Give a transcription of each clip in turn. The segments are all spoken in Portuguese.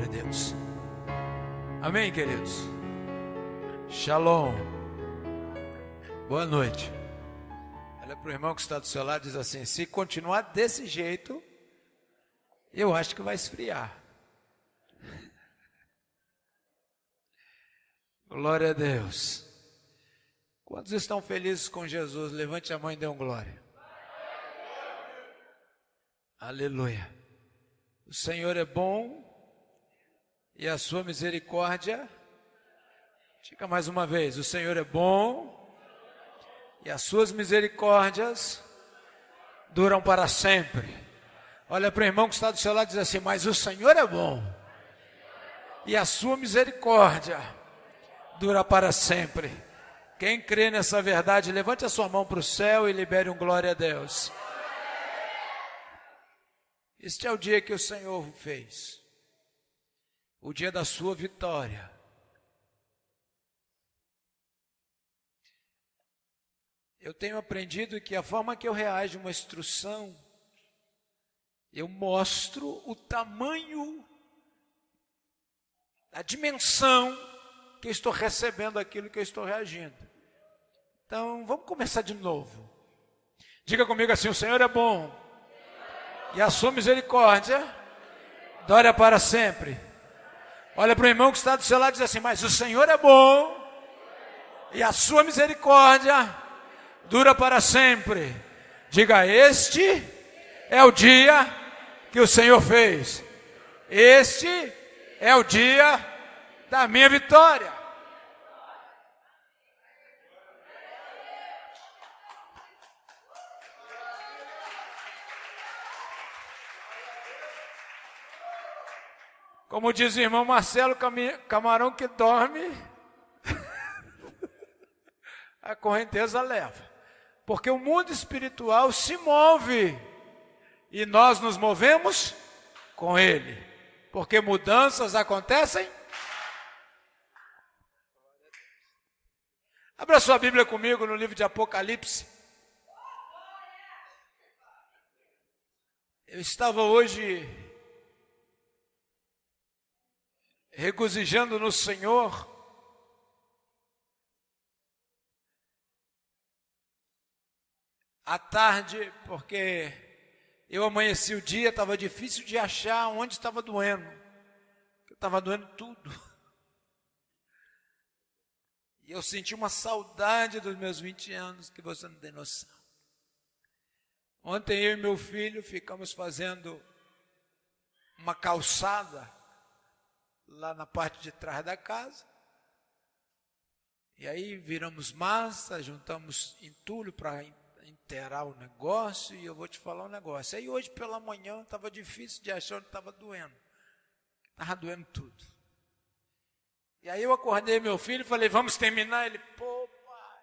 Glória a Deus. Amém, queridos? Shalom. Boa noite. Olha para o irmão que está do seu lado e diz assim: se continuar desse jeito, eu acho que vai esfriar. Glória a Deus. Quantos estão felizes com Jesus? Levante a mão e dê um glória. Aleluia. O Senhor é bom e a sua misericórdia. Diga mais uma vez: o Senhor é bom e as suas misericórdias duram para sempre. Olha para o irmão que está do seu lado e diz assim: mas o Senhor é bom e a sua misericórdia dura para sempre. Quem crê nessa verdade, levante a sua mão para o céu e libere um glória a Deus. Este é o dia que o Senhor fez, o dia da sua vitória. Eu tenho aprendido que a forma que eu reajo a uma instrução, eu mostro o tamanho, a dimensão que eu estou recebendo aquilo que eu estou reagindo. Então, vamos começar de novo. Diga comigo assim: o Senhor é bom e a sua misericórdia dura para sempre. Olha para o irmão que está do seu lado e diz assim: mas o Senhor é bom e a sua misericórdia dura para sempre. Diga: este é o dia que o Senhor fez. Este é o dia da minha vitória. Como diz o irmão Marcelo, camarão que dorme, a correnteza leva. Porque o mundo espiritual se move e nós nos movemos com ele. Porque mudanças acontecem. Abra sua Bíblia comigo no livro de Apocalipse. Eu estava hoje regozijando no Senhor, à tarde, porque eu amanheci o dia, estava difícil de achar onde estava doendo, estava doendo tudo, e eu senti uma saudade dos meus 20 anos, que você não tem noção. Ontem eu e meu filho ficamos fazendo uma calçada, lá na parte de trás da casa, e aí viramos massa, juntamos entulho para inteirar o negócio, e eu vou te falar um negócio. Aí hoje pela manhã estava difícil de achar onde estava doendo tudo. E aí eu acordei meu filho e falei: vamos terminar? Ele: pô, pai,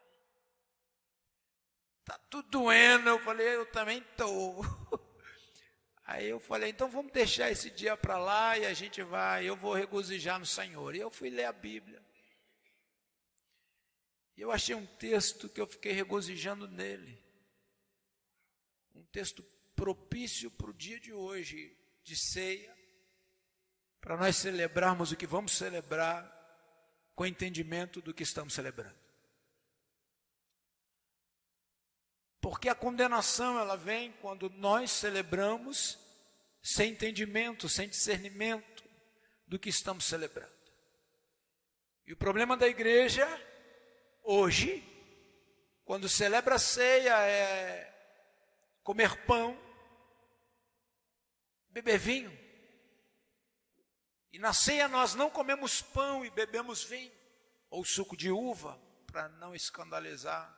tá tudo doendo. Eu falei: eu também estou. Aí eu falei: então vamos deixar esse dia para lá e a gente vai, eu vou regozijar no Senhor. E eu fui ler a Bíblia. E eu achei um texto que eu fiquei regozijando nele. Um texto propício para o dia de hoje, de ceia, para nós celebrarmos o que vamos celebrar com entendimento do que estamos celebrando. Porque a condenação, ela vem quando nós celebramos sem entendimento, sem discernimento do que estamos celebrando. E o problema da igreja hoje, quando celebra a ceia, é comer pão, beber vinho. E na ceia nós não comemos pão e bebemos vinho, ou suco de uva, para não escandalizar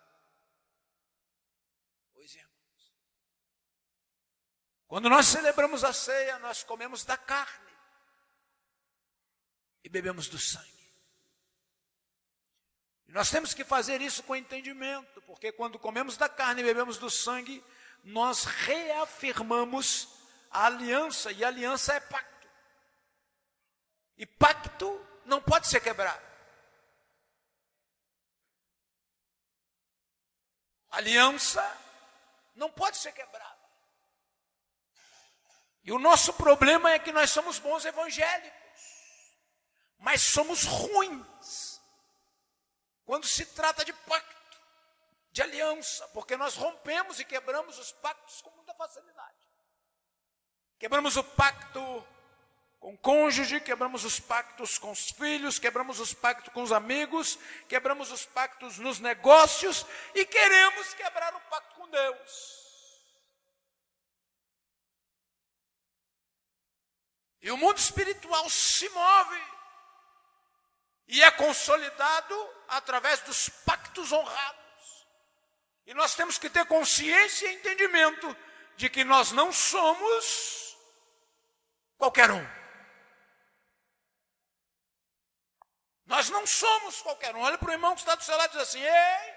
os irmãos. Quando nós celebramos a ceia, nós comemos da carne e bebemos do sangue. E nós temos que fazer isso com entendimento, porque quando comemos da carne e bebemos do sangue, nós reafirmamos a aliança, e a aliança é pacto. E pacto não pode ser quebrado. Aliança não pode ser quebrada. E o nosso problema é que nós somos bons evangélicos. mas somos ruins quando se trata de pacto, de aliança, porque nós rompemos e quebramos os pactos com muita facilidade. Quebramos o pacto com o cônjuge, quebramos os pactos com os filhos, quebramos os pactos com os amigos, quebramos os pactos nos negócios e queremos quebrar o pacto com Deus. E o mundo espiritual se move e é consolidado através dos pactos honrados. E nós temos que ter consciência e entendimento de que nós não somos qualquer um. Nós não somos qualquer um. Olha para o irmão que está do seu lado e diz assim: ei,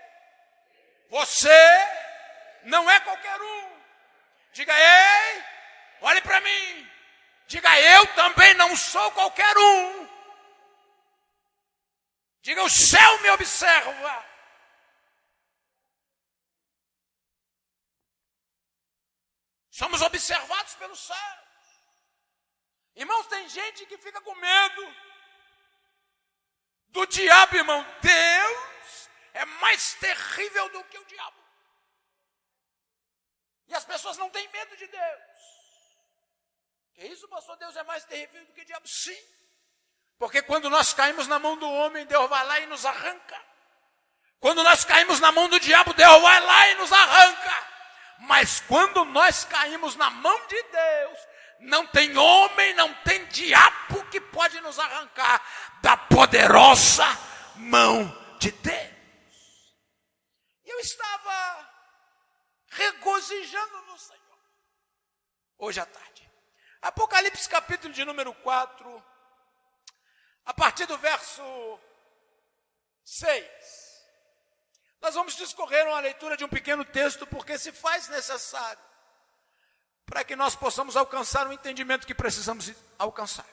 você não é qualquer um. Diga: ei, olhe para mim. Diga: eu também não sou qualquer um. Diga: o céu me observa. Somos observados pelo céu. Irmãos, tem gente que fica com medo do diabo, irmão. Deus é mais terrível do que o diabo. E as pessoas não têm medo de Deus. Que isso, pastor? Deus é mais terrível do que o diabo? Sim. Porque quando nós caímos na mão do homem, Deus vai lá e nos arranca. Quando nós caímos na mão do diabo, Deus vai lá e nos arranca. Mas quando nós caímos na mão de Deus, não tem homem, não tem diabo que pode nos arrancar da poderosa mão de Deus. E eu estava regozijando no Senhor hoje à tarde. Apocalipse capítulo de número 4, a partir do verso 6. Nós vamos discorrer uma leitura de um pequeno texto, porque se faz necessário para que nós possamos alcançar o entendimento que precisamos alcançar.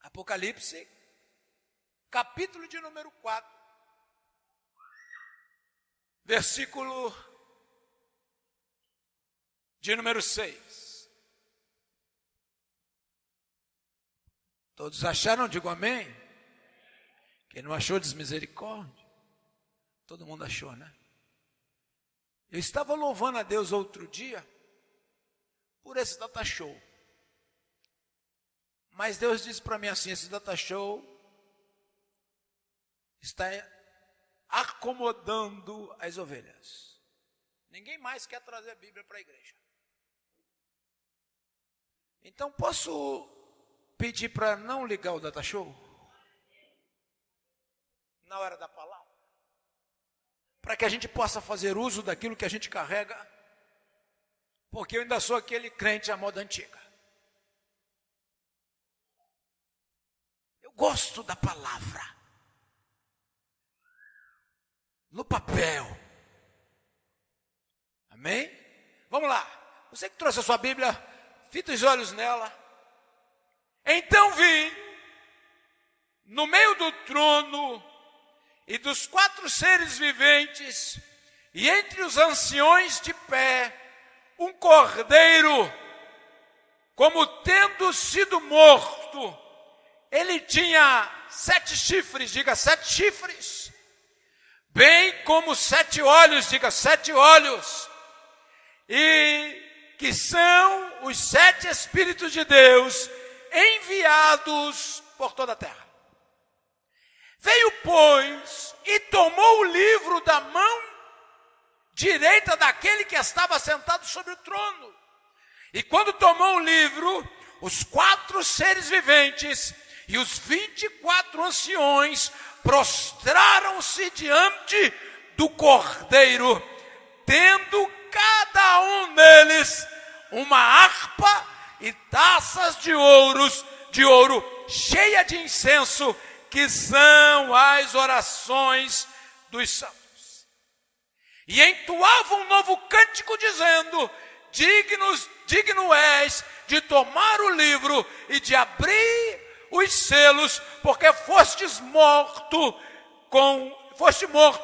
Apocalipse, capítulo de número 4, versículo de número 6. Todos acharam? Digo amém. Quem não achou, diz misericórdia. Todo mundo achou, né? Eu estava louvando a Deus outro dia por esse data show. Mas Deus disse para mim assim: esse data show está acomodando as ovelhas. Ninguém mais quer trazer a Bíblia para a igreja. Então posso pedir para não ligar o data show na hora da palavra? Para que a gente possa fazer uso daquilo que a gente carrega, porque eu ainda sou aquele crente à moda antiga. Eu gosto da palavra, no papel. Amém? Vamos lá. Você que trouxe a sua Bíblia, fita os olhos nela. Então vi, no meio do trono e dos 4 seres viventes, e entre os anciões de pé, um cordeiro, como tendo sido morto. Ele tinha 7 chifres, diga 7 chifres, bem como 7 olhos, diga 7 olhos, e que são os 7 Espíritos de Deus, enviados por toda a terra. Veio, pois, e tomou o livro da mão direita daquele que estava sentado sobre o trono. E quando tomou o livro, os 4 seres viventes e os 24 anciões prostraram-se diante do cordeiro, tendo cada um deles uma harpa e taças de ouro cheia de incenso, que são as orações dos santos. E entoavam um novo cântico, dizendo: digno és de tomar o livro e de abrir os selos, porque foste morto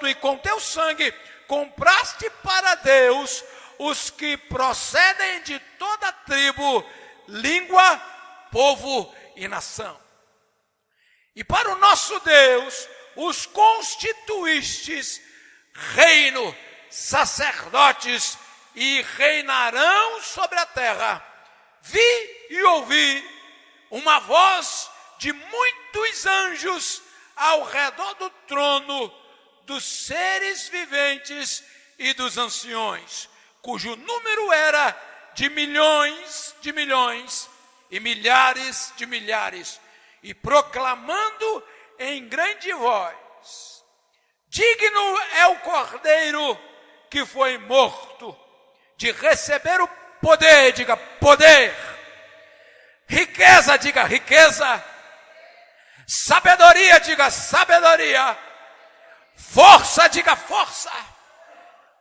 e com teu sangue compraste para Deus os que procedem de toda tribo, língua povo e nação. E para o nosso Deus, os constituístes reino, sacerdotes, e reinarão sobre a terra. Vi e ouvi uma voz de muitos anjos ao redor do trono, dos seres viventes e dos anciões, cujo número era de milhões e milhares de milhares, e proclamando em grande voz: digno é o Cordeiro que foi morto de receber o poder, diga poder, riqueza, diga riqueza, sabedoria, diga sabedoria, força, diga força,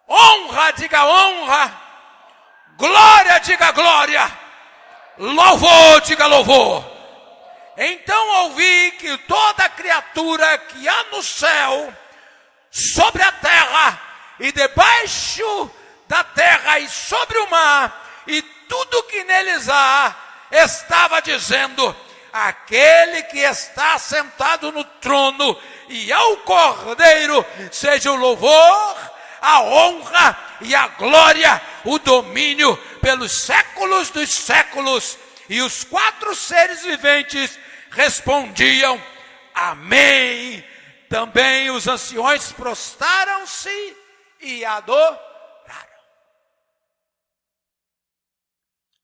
honra, diga honra, glória, diga glória, louvor, diga louvor. Então ouvi que toda criatura que há no céu, sobre a terra e debaixo da terra e sobre o mar e tudo que neles há, estava dizendo: aquele que está sentado no trono e ao Cordeiro seja o louvor, a honra e a glória, o domínio pelos séculos dos séculos. E os 4 seres viventes respondiam: amém. Também os anciões prostraram-se e adoraram.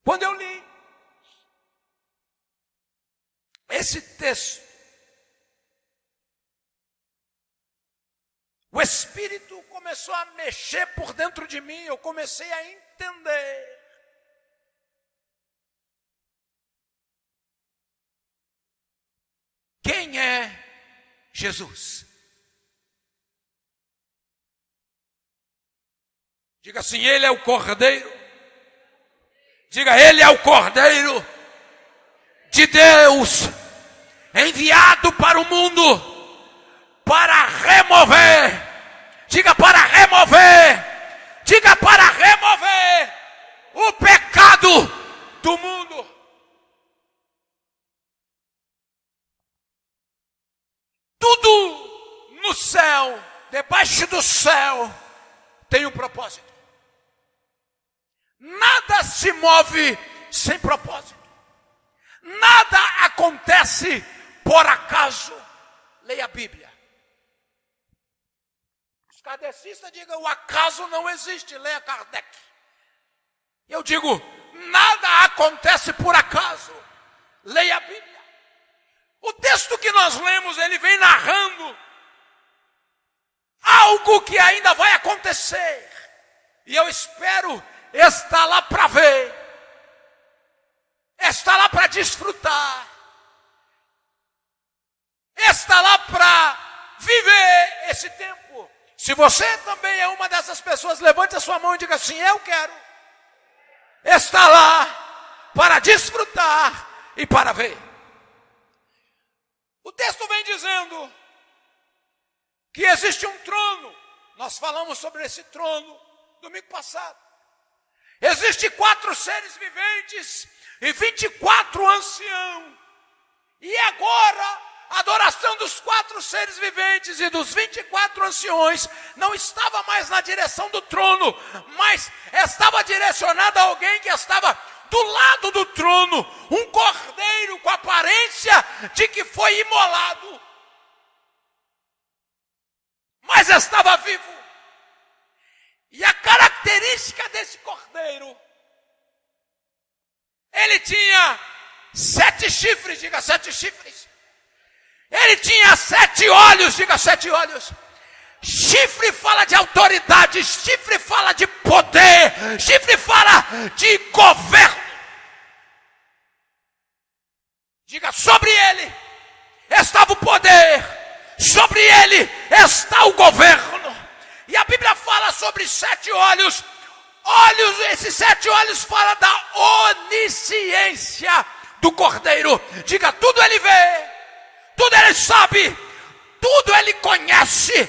Quando eu li esse texto, o Espírito começou a mexer por dentro de mim, eu comecei a entender quem é Jesus. Diga assim: ele é o Cordeiro. Diga: ele é o Cordeiro de Deus, enviado para o mundo, para remover, diga para remover, diga para remover o pecado do mundo. Tudo no céu, debaixo do céu, tem um propósito. Nada se move sem propósito. Nada acontece por acaso. Leia a Bíblia. Os kardecistas digam: o acaso não existe. Leia Kardec. Eu digo: nada acontece por acaso. Leia a Bíblia. O texto que nós lemos, ele vem narrando algo que ainda vai acontecer. E eu espero estar lá para ver, estar lá para desfrutar, estar lá para viver esse tempo. Se você também é uma dessas pessoas, levante a sua mão e diga assim: eu quero estar lá para desfrutar e para ver. O texto vem dizendo que existe um trono. Nós falamos sobre esse trono domingo passado. Existem 4 seres viventes e 24 anciãos. E agora, a adoração dos 4 seres viventes e dos 24 anciões não estava mais na direção do trono, mas estava direcionada a alguém que estava do lado do trono, um cordeiro com aparência de que foi imolado, mas estava vivo. E a característica desse cordeiro, ele tinha 7 chifres, diga 7 chifres. Ele tinha 7 olhos, diga 7 olhos. Chifre fala de autoridade, chifre fala de poder, chifre fala de governo. Diga: sobre ele estava o poder, sobre ele está o governo. E a Bíblia fala sobre 7 olhos. Olhos, esses 7 olhos falam da onisciência do Cordeiro. Diga: tudo ele vê, tudo ele sabe, tudo ele conhece.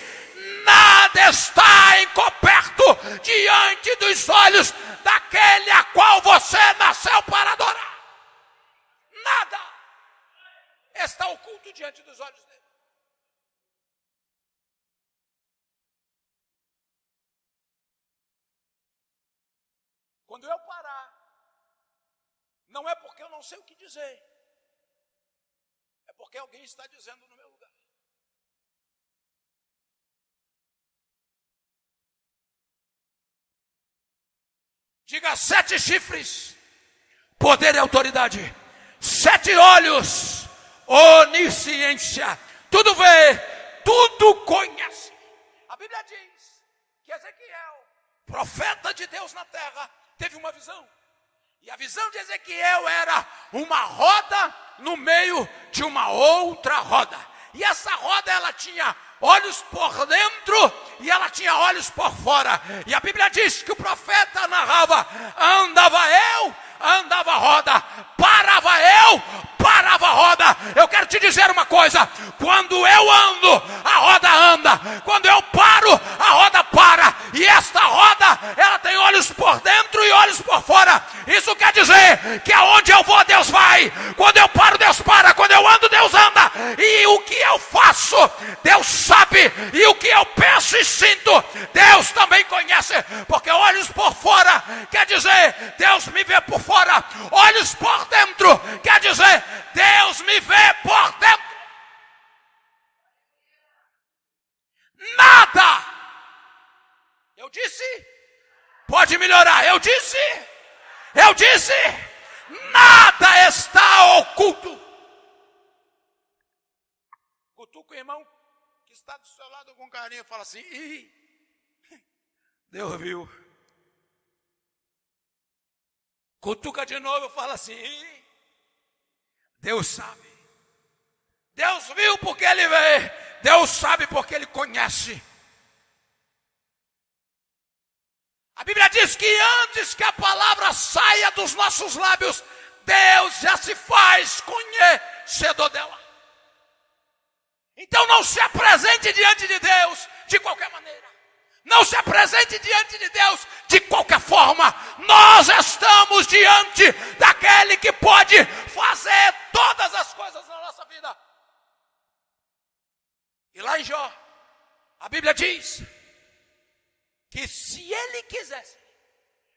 Nada está encoberto diante dos olhos daquele a qual você nasceu para adorar. nada está oculto diante dos olhos dele. Quando eu parar, não é porque eu não sei o que dizer, é porque alguém está dizendo no meu lugar. Diga: 7 chifres, poder e autoridade. 7 olhos, onisciência. Tudo vê, tudo conhece. A Bíblia diz que Ezequiel, profeta de Deus na terra, teve uma visão. E a visão de Ezequiel era uma roda no meio de uma outra roda. E essa roda, ela tinha olhos por dentro e ela tinha olhos por fora. E a Bíblia diz que o profeta narrava: andava eu, andava a roda, parava eu, parava a roda. Eu quero te dizer uma coisa: quando eu ando, a roda anda. Quando eu paro, a roda para. E esta roda, ela tem olhos por dentro e olhos por fora. Isso quer dizer que aonde eu vou, Deus vai. Quando eu paro, Deus para. Quando eu ando, Deus anda. E o que eu faço, Deus sabe. E o que eu penso e sinto, Deus também conhece. Porque olhos por fora quer dizer Deus me vê por fora. Olhos por dentro quer dizer Deus me vê por dentro. Nada. Eu disse, pode melhorar. Eu disse, nada está oculto. Cutuca o irmão que está do seu lado com carinho e fala assim: ih, Deus viu. Cutuca de novo e fala assim: ih, Deus sabe. Deus viu porque ele vê. Deus sabe porque ele conhece. A Bíblia diz que antes que a palavra saia dos nossos lábios, Deus já se faz conhecedor dela. Então não se apresente diante de Deus de qualquer maneira. Não se apresente diante de Deus de qualquer forma. Nós estamos diante daquele que pode fazer todas as coisas na nossa vida. E lá em Jó, a Bíblia diz que se ele quisesse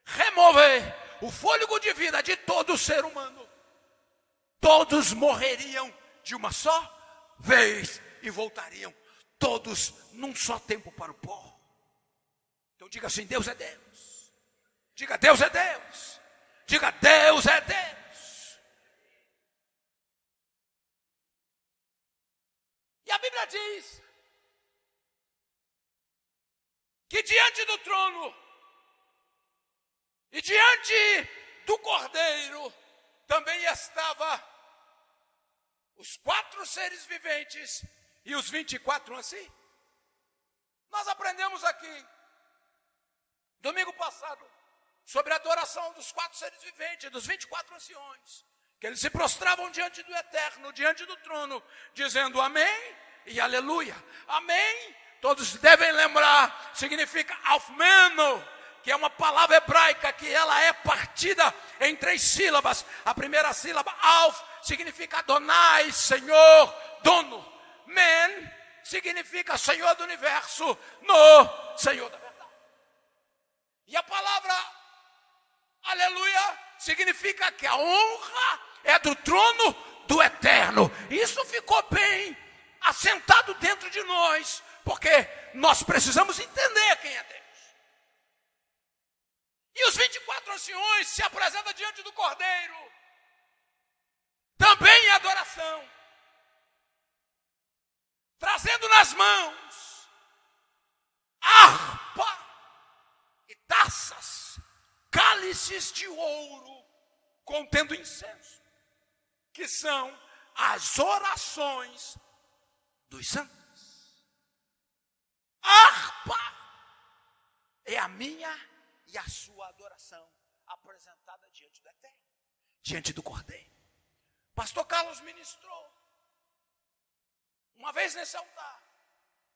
remover o fôlego de vida de todo ser humano, todos morreriam de uma só vez e voltariam todos num só tempo para o pó. Então diga assim: Deus é Deus. Diga: Deus é Deus. Diga: Deus é Deus. E a Bíblia diz que diante do trono e diante do Cordeiro também estava os 4 seres viventes e os 24 anciãos. Nós aprendemos aqui domingo passado sobre a adoração dos 4 seres viventes, dos 24 anciões, que eles se prostravam diante do Eterno, diante do trono, dizendo amém e aleluia. Amém, todos devem lembrar, significa alfmeno, que é uma palavra hebraica que ela é partida em 3 sílabas. A primeira sílaba, alf, significa Adonai, Senhor, dono. Men significa Senhor do universo, no, Senhor da verdade. E a palavra aleluia significa que a honra é do trono do Eterno. Isso ficou bem assentado dentro de nós, porque nós precisamos entender quem é Deus. E os 24 anciões se apresentam diante do Cordeiro, também em adoração, trazendo nas mãos harpa e taças, cálices de ouro contendo incenso, que são as orações dos santos. A harpa é a minha e a sua adoração apresentada diante do Eterno, diante do Cordeiro. Pastor Carlos ministrou uma vez nesse altar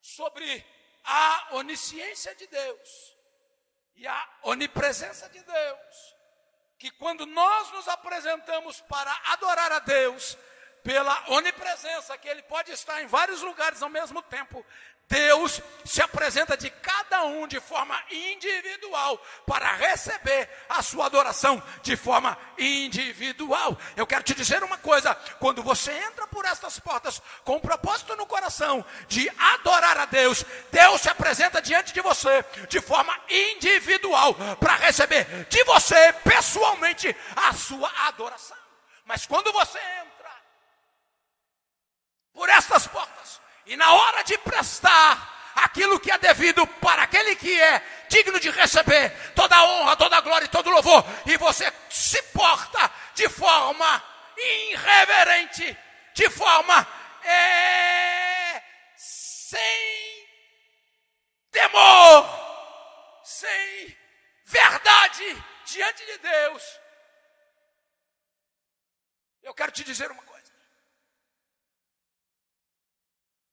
sobre a onisciência de Deus e a onipresença de Deus, que quando nós nos apresentamos para adorar a Deus, pela onipresença, que Ele pode estar em vários lugares ao mesmo tempo, Deus se apresenta de cada um de forma individual para receber a sua adoração de forma individual. Eu quero te dizer uma coisa: quando você entra por estas portas com um propósito no coração de adorar a Deus, Deus se apresenta diante de você de forma individual para receber de você pessoalmente a sua adoração. Mas quando você entra por estas portas e na hora de prestar aquilo que é devido para aquele que é digno de receber toda a honra, toda a glória e todo o louvor, e você se porta de forma irreverente, de forma sem temor, sem verdade diante de Deus, eu quero te dizer uma coisa.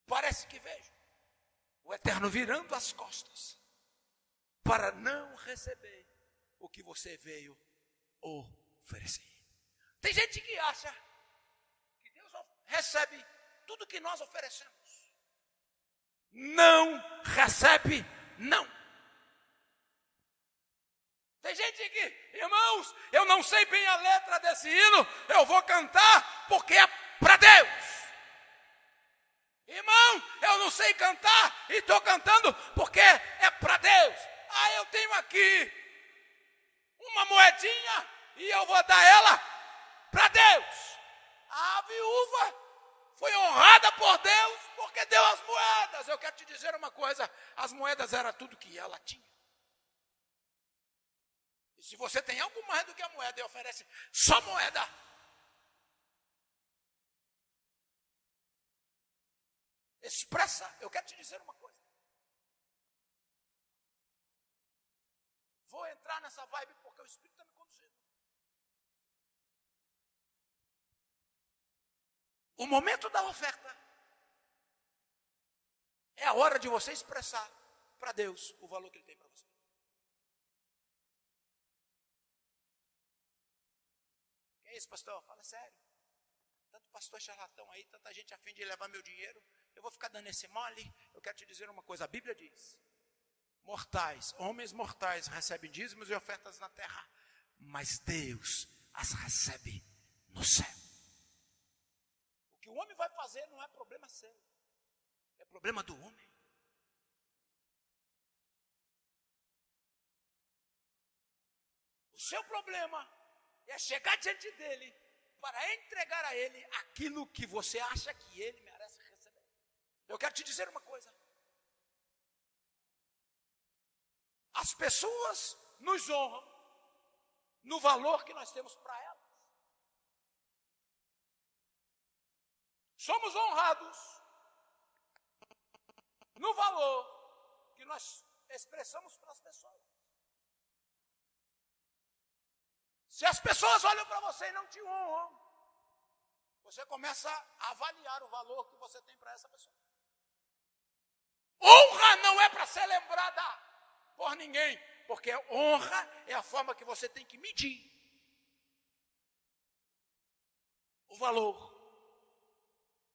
Parece que vejo o Eterno virando as costas para não receber o que você veio oferecer. Tem gente que acha que Deus recebe tudo que nós oferecemos. Não recebe, não. Tem gente que, irmãos, eu não sei bem a letra desse hino, eu vou cantar porque é para Deus. Irmão, eu não sei cantar e estou cantando porque é para Deus. Ah, eu tenho aqui uma moedinha e eu vou dar ela para Deus. A viúva foi honrada por Deus porque deu as moedas. Eu quero te dizer uma coisa: as moedas eram tudo que ela tinha. E se você tem algo mais do que a moeda e oferece só moeda, expressa, eu quero te dizer uma coisa. Vou entrar nessa vibe porque o Espírito está me conduzindo. O momento da oferta é a hora de você expressar para Deus o valor que Ele tem para você. Que é isso, pastor? Fala sério. Tanto pastor charlatão aí, tanta gente a fim de levar meu dinheiro. Eu vou ficar dando esse mole? Eu quero te dizer uma coisa, a Bíblia diz: mortais, homens mortais recebem dízimos e ofertas na terra, mas Deus as recebe no céu. O que o homem vai fazer não é problema seu, é problema do homem. O seu problema é chegar diante dele para entregar a ele aquilo que você acha que ele merece receber. Eu quero te dizer uma coisa: as pessoas nos honram no valor que nós temos para elas. Somos honrados no valor que nós expressamos para as pessoas. Se as pessoas olham para você e não te honram, você começa a avaliar o valor que você tem para essa pessoa. Honra não é para ser lembrada por ninguém, porque honra é a forma que você tem que medir o valor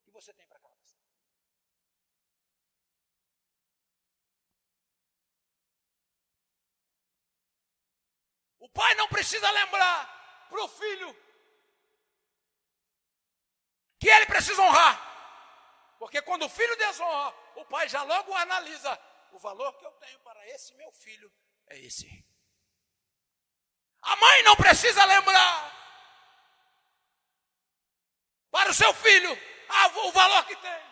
que você tem para aquela pessoa. O pai não precisa lembrar para o filho que ele precisa honrar. Porque quando o filho desonra, o pai já logo analisa: o valor que eu tenho para esse meu filho é esse. A mãe não precisa lembrar para o seu filho o valor que tem.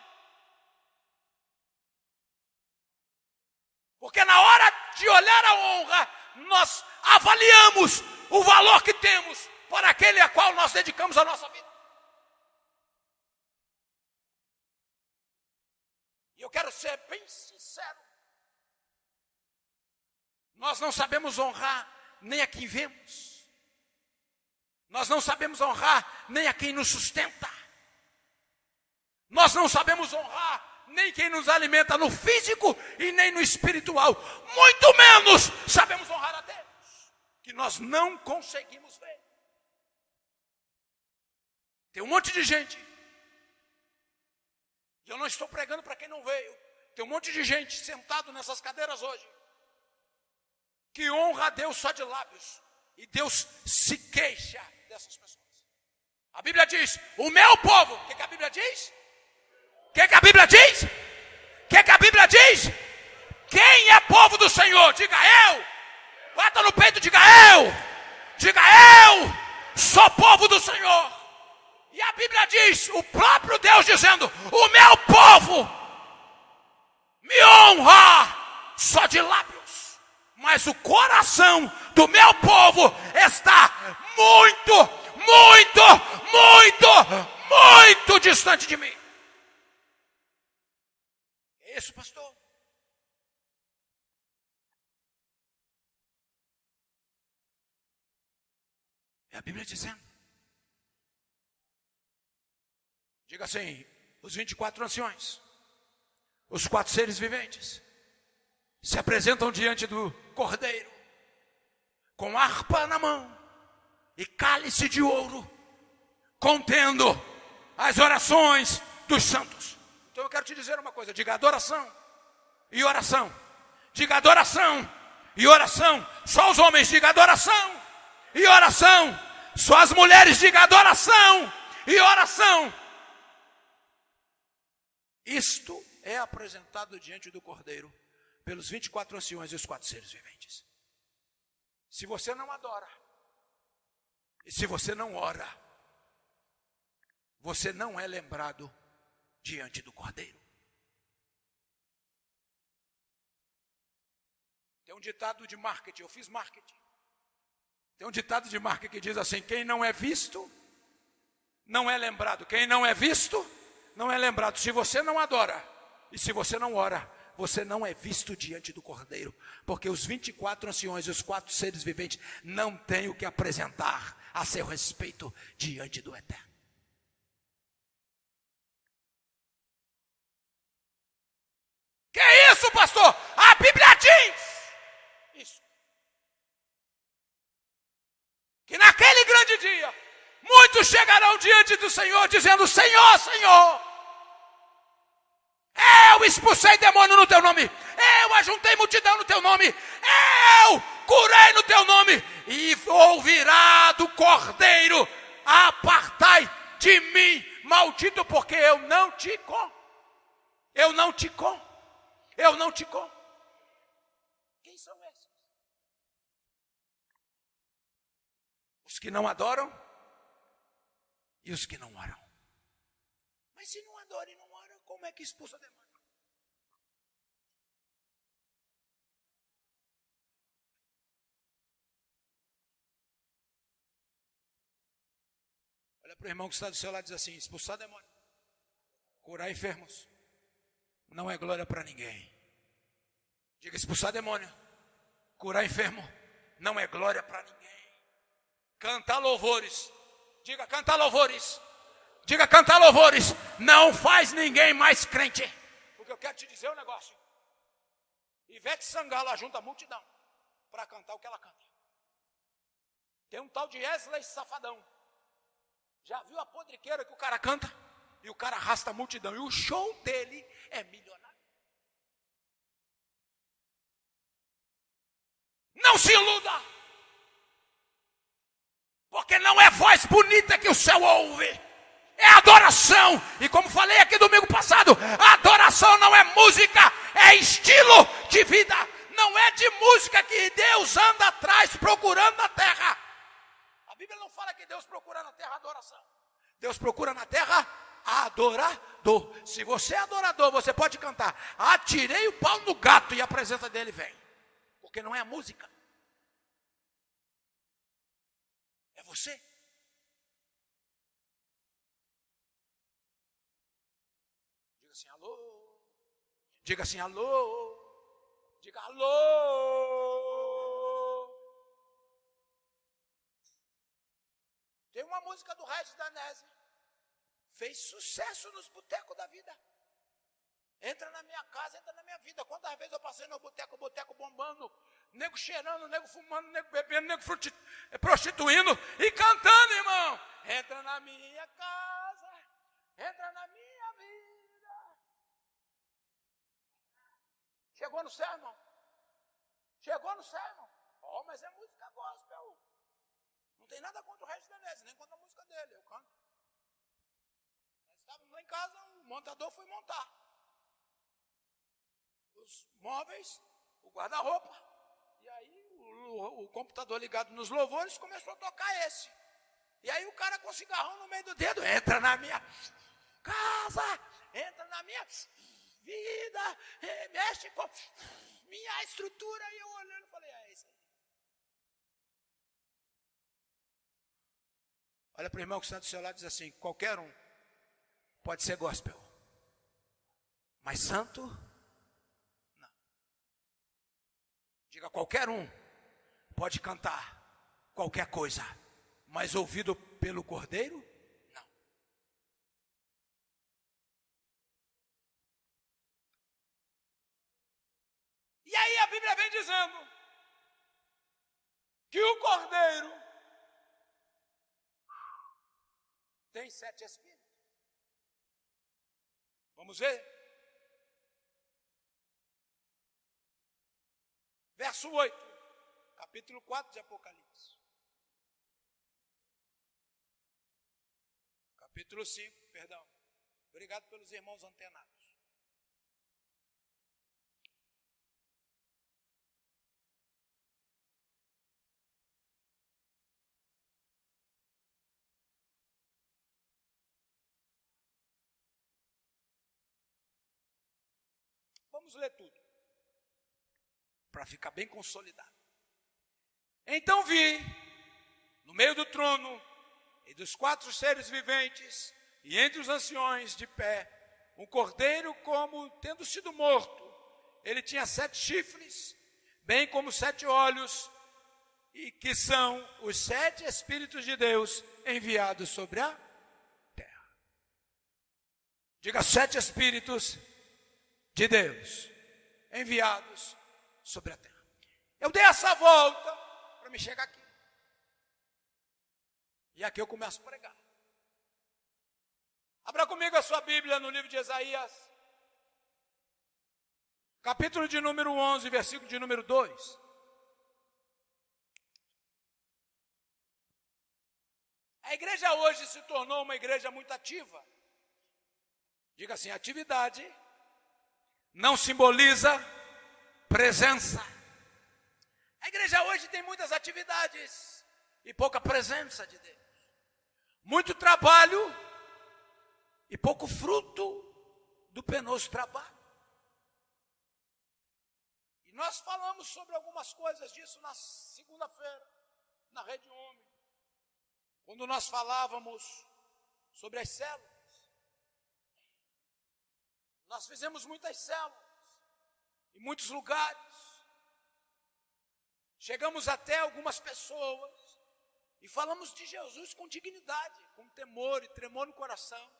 Porque na hora de olhar a honra, nós avaliamos o valor que temos para aquele a qual nós dedicamos a nossa vida. E eu quero ser bem sincero: nós não sabemos honrar nem a quem vemos. Nós não sabemos honrar nem a quem nos sustenta. Nós não sabemos honrar nem quem nos alimenta no físico e nem no espiritual. Muito menos sabemos honrar a Deus, que nós não conseguimos ver. Tem um monte de gente, e eu não estou pregando para quem não veio, tem um monte de gente sentado nessas cadeiras hoje, que honra a Deus só de lábios, e Deus se queixa dessas pessoas. A Bíblia diz, o meu povo, o que a Bíblia diz? O que a Bíblia diz? O que a Bíblia diz? Quem é povo do Senhor? Diga eu. Bata no peito, diga eu. Diga eu sou povo do Senhor. E a Bíblia diz, o próprio Deus dizendo, o meu povo me honra só de lábios, mas o coração do meu povo está muito distante de mim. É isso, pastor. É a Bíblia dizendo. Diga assim, os 24 anciões, os 4 seres viventes, se apresentam diante do Cordeiro, com harpa na mão e cálice de ouro, contendo as orações dos santos. Então eu quero te dizer uma coisa, diga adoração e oração. Diga adoração e oração. Só os homens, diga adoração e oração. Só as mulheres, diga adoração e oração. Isto é apresentado diante do Cordeiro pelos 24 anciões e os 4 seres viventes. Se você não adora, e se você não ora, você não é lembrado diante do Cordeiro. Tem um ditado de marketing, eu fiz marketing. Tem um ditado de marketing que diz assim, quem não é visto, não é lembrado. Quem não é visto, não é lembrado. Se você não adora, e se você não ora, você não é visto diante do Cordeiro. Porque os 24 anciões e os 4 seres viventes não têm o que apresentar a seu respeito diante do Eterno. Que é isso, pastor? A Bíblia diz isso. Que naquele grande dia, muitos chegarão diante do Senhor dizendo, Senhor, Senhor, eu expulsei demônio no teu nome, eu ajuntei multidão no teu nome, eu curei no teu nome, e ouvirá do Cordeiro, apartai de mim, maldito, porque eu não te com. Quem são esses? Os que não adoram e os que não oram. Mas se não adora e não ora, como é que expulsa demônio? Olha para o irmão que está do seu lado e diz assim, expulsar demônio, curar enfermos, não é glória para ninguém. Diga, expulsar demônio, curar enfermo, não é glória para ninguém. Cantar louvores, diga cantar louvores. Diga cantar louvores, não faz ninguém mais crente. Porque eu quero te dizer um negócio. Ivete Sangalo ajunta a multidão para cantar o que ela canta. Tem um tal de Wesley Safadão. Já viu a podriqueira que o cara canta? E o cara arrasta a multidão. E o show dele é milionário. Não se iluda. Porque não é voz bonita que o céu ouve. É adoração. E como falei aqui domingo passado, adoração não é música, é estilo de vida. Não é de música que Deus anda atrás procurando na terra. A Bíblia não fala que Deus procura na terra adoração. Deus procura na terra adorador. Se você é adorador, você pode cantar, atirei o pau no gato, e a presença dele vem. Porque não é a música. É você. Assim, alô. Diga assim, alô. Diga alô. Tem uma música do Regis Danese. Fez sucesso nos botecos da vida. Entra na minha casa, entra na minha vida. Quantas vezes eu passei no boteco, bombando. nego cheirando, nego fumando, nego bebendo, nego prostituindo e cantando, irmão. Entra na minha casa, entra na minha vida. Chegou no céu, irmão? Chegou no céu, irmão? Oh, mas é música gospel. Não tem nada contra o Regis Menezes, nem contra a música dele, eu canto. Nós estávamos lá em casa, o montador foi montar os móveis, o guarda-roupa. E aí o computador ligado nos louvores começou a tocar esse. E aí o cara com o cigarrão no meio do dedo, entra na minha casa, entra na minha vida, mexe com minha estrutura. E eu olhando, falei, é isso aí. Olha para o irmão que está do seu lado e diz assim, qualquer um pode ser gospel, mas santo, não. Diga, qualquer um pode cantar qualquer coisa, mas ouvido pelo Cordeiro, não. E aí a Bíblia vem dizendo que o Cordeiro tem 7 espíritos. Vamos ver? Verso 8, capítulo 4 de Apocalipse. Capítulo 5, perdão. Obrigado pelos irmãos antenados. Vamos ler tudo, para ficar bem consolidado. Então vi, no meio do trono, e dos 4 seres viventes, e entre os anciões de pé, um cordeiro como tendo sido morto. Ele tinha 7 chifres, bem como 7 olhos, e que são os 7 Espíritos de Deus enviados sobre a terra. Diga, 7 Espíritos de Deus enviados sobre a terra. Eu dei essa volta para me chegar aqui. E aqui eu começo a pregar. Abra comigo a sua Bíblia no livro de Isaías, capítulo de número 11, versículo de número 2. A igreja hoje se tornou uma igreja muito ativa. Diga assim, atividade não simboliza presença. A igreja hoje tem muitas atividades e pouca presença de Deus. Muito trabalho e pouco fruto do penoso trabalho. E nós falamos sobre algumas coisas disso na segunda-feira, na Rede Homem, quando nós falávamos sobre as células. Nós fizemos muitas células, em muitos lugares. Chegamos até algumas pessoas e falamos de Jesus com dignidade, com temor e tremor no coração,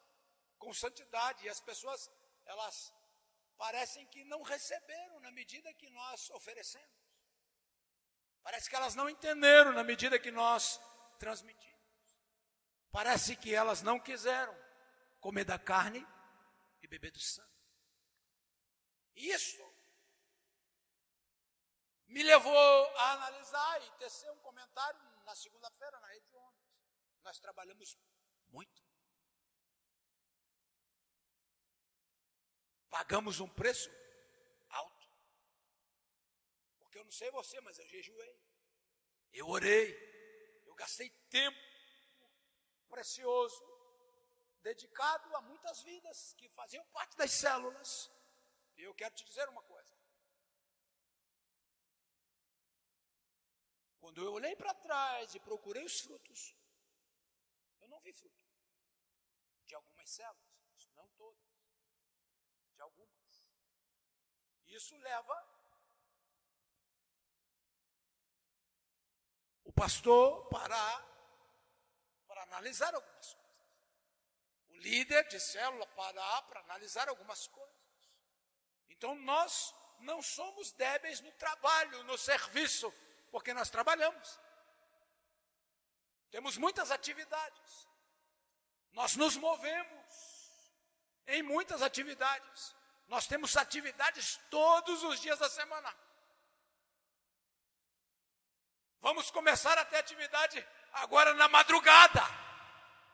com santidade. E as pessoas, elas parecem que não receberam na medida que nós oferecemos. Parece que elas não entenderam na medida que nós transmitimos. Parece que elas não quiseram comer da carne e beber do sangue. Isso me levou a analisar e tecer um comentário na segunda-feira na Rede Homens. Nós trabalhamos muito. Pagamos um preço alto. Porque eu não sei você, mas eu jejuei. Eu orei. Eu gastei tempo precioso, dedicado a muitas vidas que faziam parte das células. E eu quero te dizer uma coisa. Quando eu olhei para trás e procurei os frutos, eu não vi fruto. De algumas células, não todas. De algumas. Isso leva o pastor para analisar algumas coisas. O líder de célula para analisar algumas coisas. Então nós não somos débeis no trabalho, no serviço, porque nós trabalhamos. Temos muitas atividades. Nós nos movemos em muitas atividades. Nós temos atividades todos os dias da semana. Vamos começar a ter atividade agora na madrugada,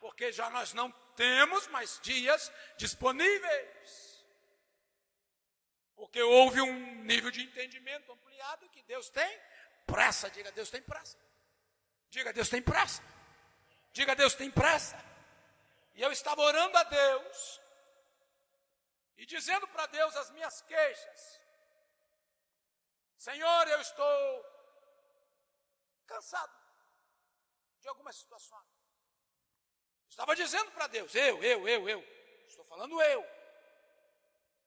porque já nós não temos mais dias disponíveis. Porque houve um nível de entendimento ampliado que Deus tem pressa. Diga, Deus tem pressa. Diga, Deus tem pressa. Diga, Deus tem pressa. E eu estava orando a Deus e dizendo para Deus as minhas queixas. Senhor, eu estou cansado de algumas situações. Estava dizendo para Deus, estou falando eu.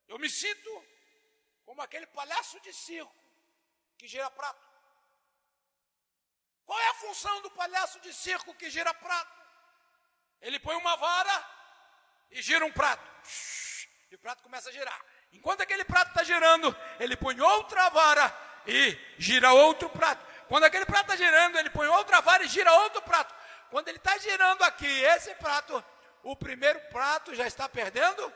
Eu me sinto como aquele palhaço de circo que gira prato. Qual é a função do palhaço de circo que gira prato? Ele põe uma vara e gira um prato. E o prato começa a girar. Enquanto aquele prato está girando, ele põe outra vara e gira outro prato. Quando aquele prato está girando, ele põe outra vara e gira outro prato. Quando ele está girando aqui, esse prato, o primeiro prato já está perdendo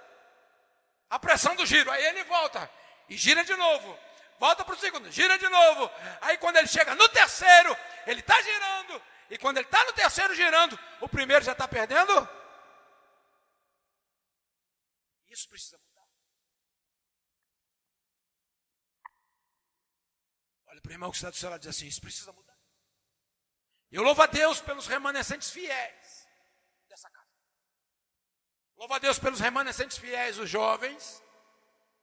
a pressão do giro. Aí ele volta e gira de novo. Volta para o segundo, gira de novo. Aí quando ele chega no terceiro, ele está girando. E quando ele está no terceiro girando, o primeiro já está perdendo. Isso precisa mudar. Olha para o irmão que está do seu lado e diz assim, isso precisa mudar. Eu louvo a Deus pelos remanescentes fiéis dessa casa. Louvo a Deus pelos remanescentes fiéis, os jovens.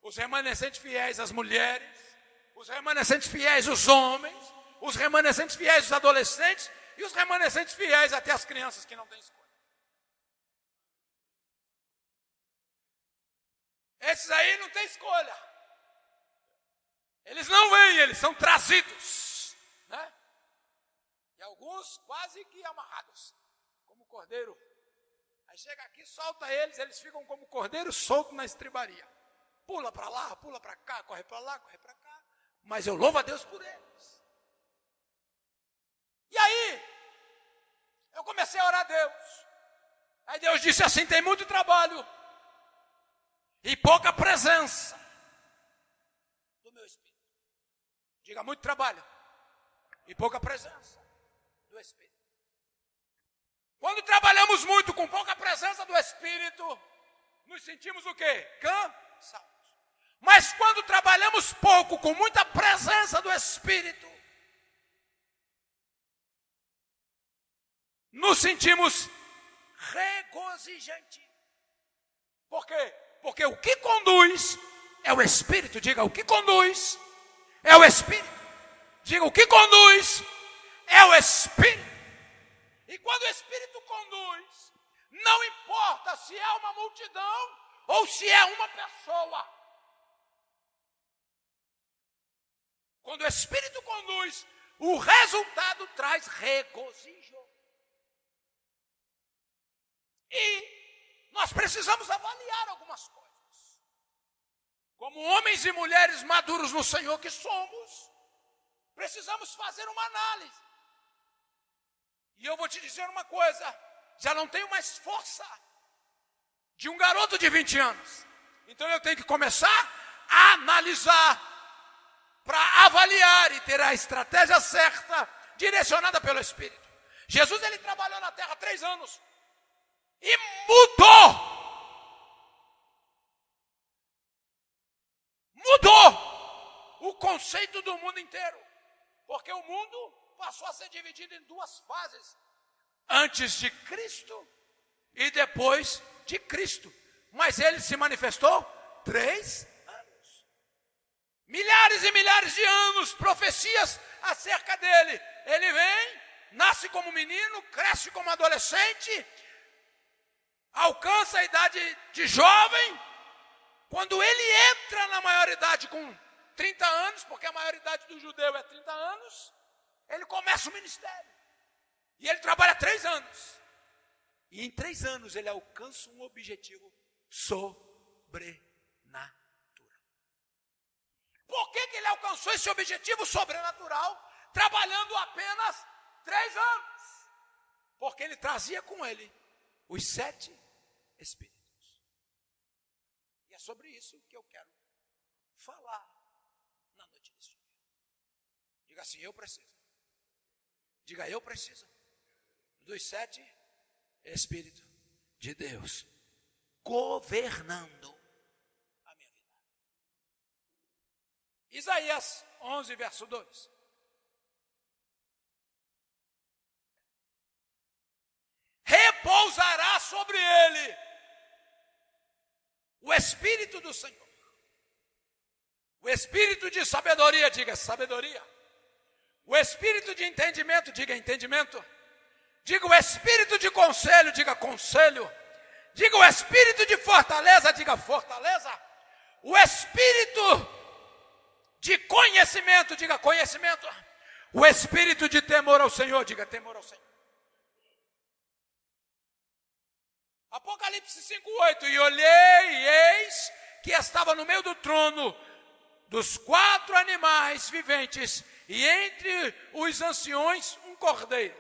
Os remanescentes fiéis, as mulheres. Os remanescentes fiéis, os homens. Os remanescentes fiéis, os adolescentes. E os remanescentes fiéis, até as crianças que não têm escolha. Esses aí não têm escolha. Eles não vêm, eles são trazidos, né? E alguns quase que amarrados, como cordeiro. Aí chega aqui, solta eles, eles ficam como cordeiro solto na estribaria. Pula para lá, pula para cá, corre para lá, corre para cá. Mas eu louvo a Deus por eles. E aí, eu comecei a orar a Deus. Aí Deus disse assim, tem muito trabalho e pouca presença do meu Espírito. Diga, muito trabalho e pouca presença do Espírito. Quando trabalhamos muito com pouca presença do Espírito, nos sentimos o quê? Cansados. Mas quando trabalhamos pouco com muita presença do Espírito, nos sentimos regozijantes. Por quê? Porque o que conduz é o Espírito. Diga, o que conduz é o Espírito. Diga, o que conduz é o Espírito. E quando o Espírito conduz, não importa se é uma multidão ou se é uma pessoa. Quando o Espírito conduz, o resultado traz regozijo. E nós precisamos avaliar algumas coisas. Como homens e mulheres maduros no Senhor que somos, precisamos fazer uma análise. E eu vou te dizer uma coisa, já não tenho mais força de um garoto de 20 anos. Então eu tenho que começar a analisar, para avaliar e ter a estratégia certa, direcionada pelo Espírito. Jesus, ele trabalhou na terra 3 anos e mudou o conceito do mundo inteiro, porque o mundo passou a ser dividido em 2 fases, antes de Cristo e depois de Cristo, mas ele se manifestou 3 anos. Milhares e milhares de anos, profecias acerca dele. Ele vem, nasce como menino, cresce como adolescente, alcança a idade de jovem. Quando ele entra na maioridade com 30 anos, porque a maioridade do judeu é 30 anos, ele começa o ministério. E ele trabalha 3 anos. E em 3 anos ele alcança um objetivo sobrenatural. Por que alcançou esse objetivo sobrenatural trabalhando apenas 3 anos. Porque ele trazia com ele os 7 Espíritos. E é sobre isso que eu quero falar na noite deste dia. Diga assim, eu preciso. Diga, eu preciso dos 7 Espíritos de Deus governando a minha vida. Isaías 11, verso 2. Repousará sobre ele o Espírito do Senhor. O Espírito de sabedoria, diga sabedoria. O Espírito de entendimento, diga entendimento. Diga o Espírito de conselho, diga conselho. Diga o Espírito de fortaleza, diga fortaleza. O Espírito de conhecimento, diga conhecimento. O Espírito de temor ao Senhor, diga temor ao Senhor. Apocalipse 5:8, e olhei, e eis que estava no meio do trono dos 4 animais viventes, e entre os anciões um cordeiro,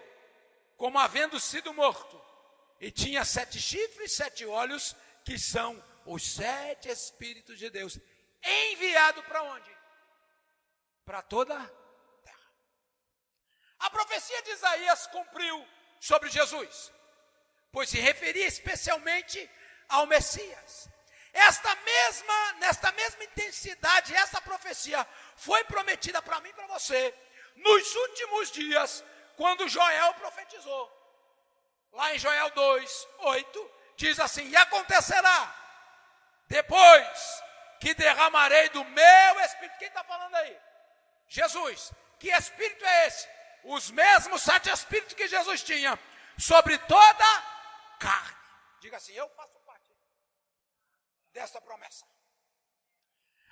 como havendo sido morto, e tinha 7 chifres, 7 olhos, que são os 7 Espíritos de Deus, enviado para onde? Para toda a terra. A profecia de Isaías cumpriu sobre Jesus, pois se referia especialmente ao Messias. Nesta mesma intensidade, essa profecia foi prometida para mim e para você, nos últimos dias, quando Joel profetizou. Lá em Joel 2:8, diz assim, e acontecerá, depois que derramarei do meu Espírito. Quem está falando aí? Jesus. Que Espírito é esse? Os mesmos 7 Espíritos que Jesus tinha, sobre toda carne. Diga assim, eu faço parte dessa promessa.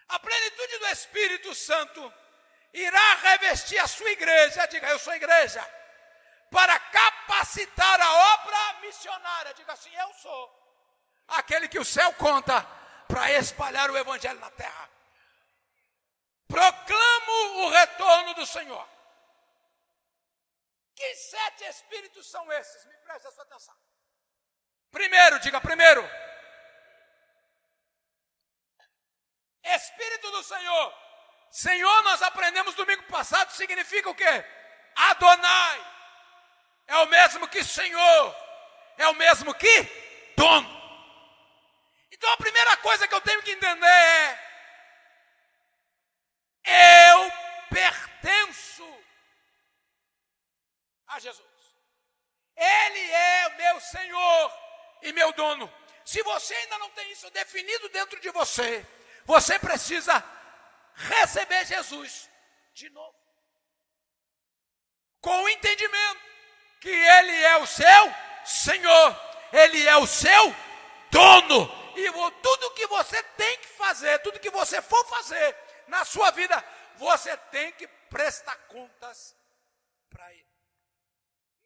A plenitude do Espírito Santo irá revestir a sua igreja, diga eu sou igreja, para capacitar a obra missionária. Diga assim, eu sou aquele que o céu conta para espalhar o evangelho na terra. Proclamo o retorno do Senhor. Que 7 Espíritos são esses? Me preste a sua atenção. Primeiro, diga primeiro. Espírito do Senhor. Senhor, nós aprendemos domingo passado, significa o quê? Adonai. É o mesmo que Senhor. É o mesmo que dono. Então a primeira coisa que eu tenho que entender é: eu pertenço a Jesus. Ele é o meu Senhor e meu dono. Se você ainda não tem isso definido dentro de você, você precisa receber Jesus de novo, com o entendimento que Ele é o seu Senhor, Ele é o seu dono, e tudo que você tem que fazer, tudo que você for fazer na sua vida, você tem que prestar contas para Ele.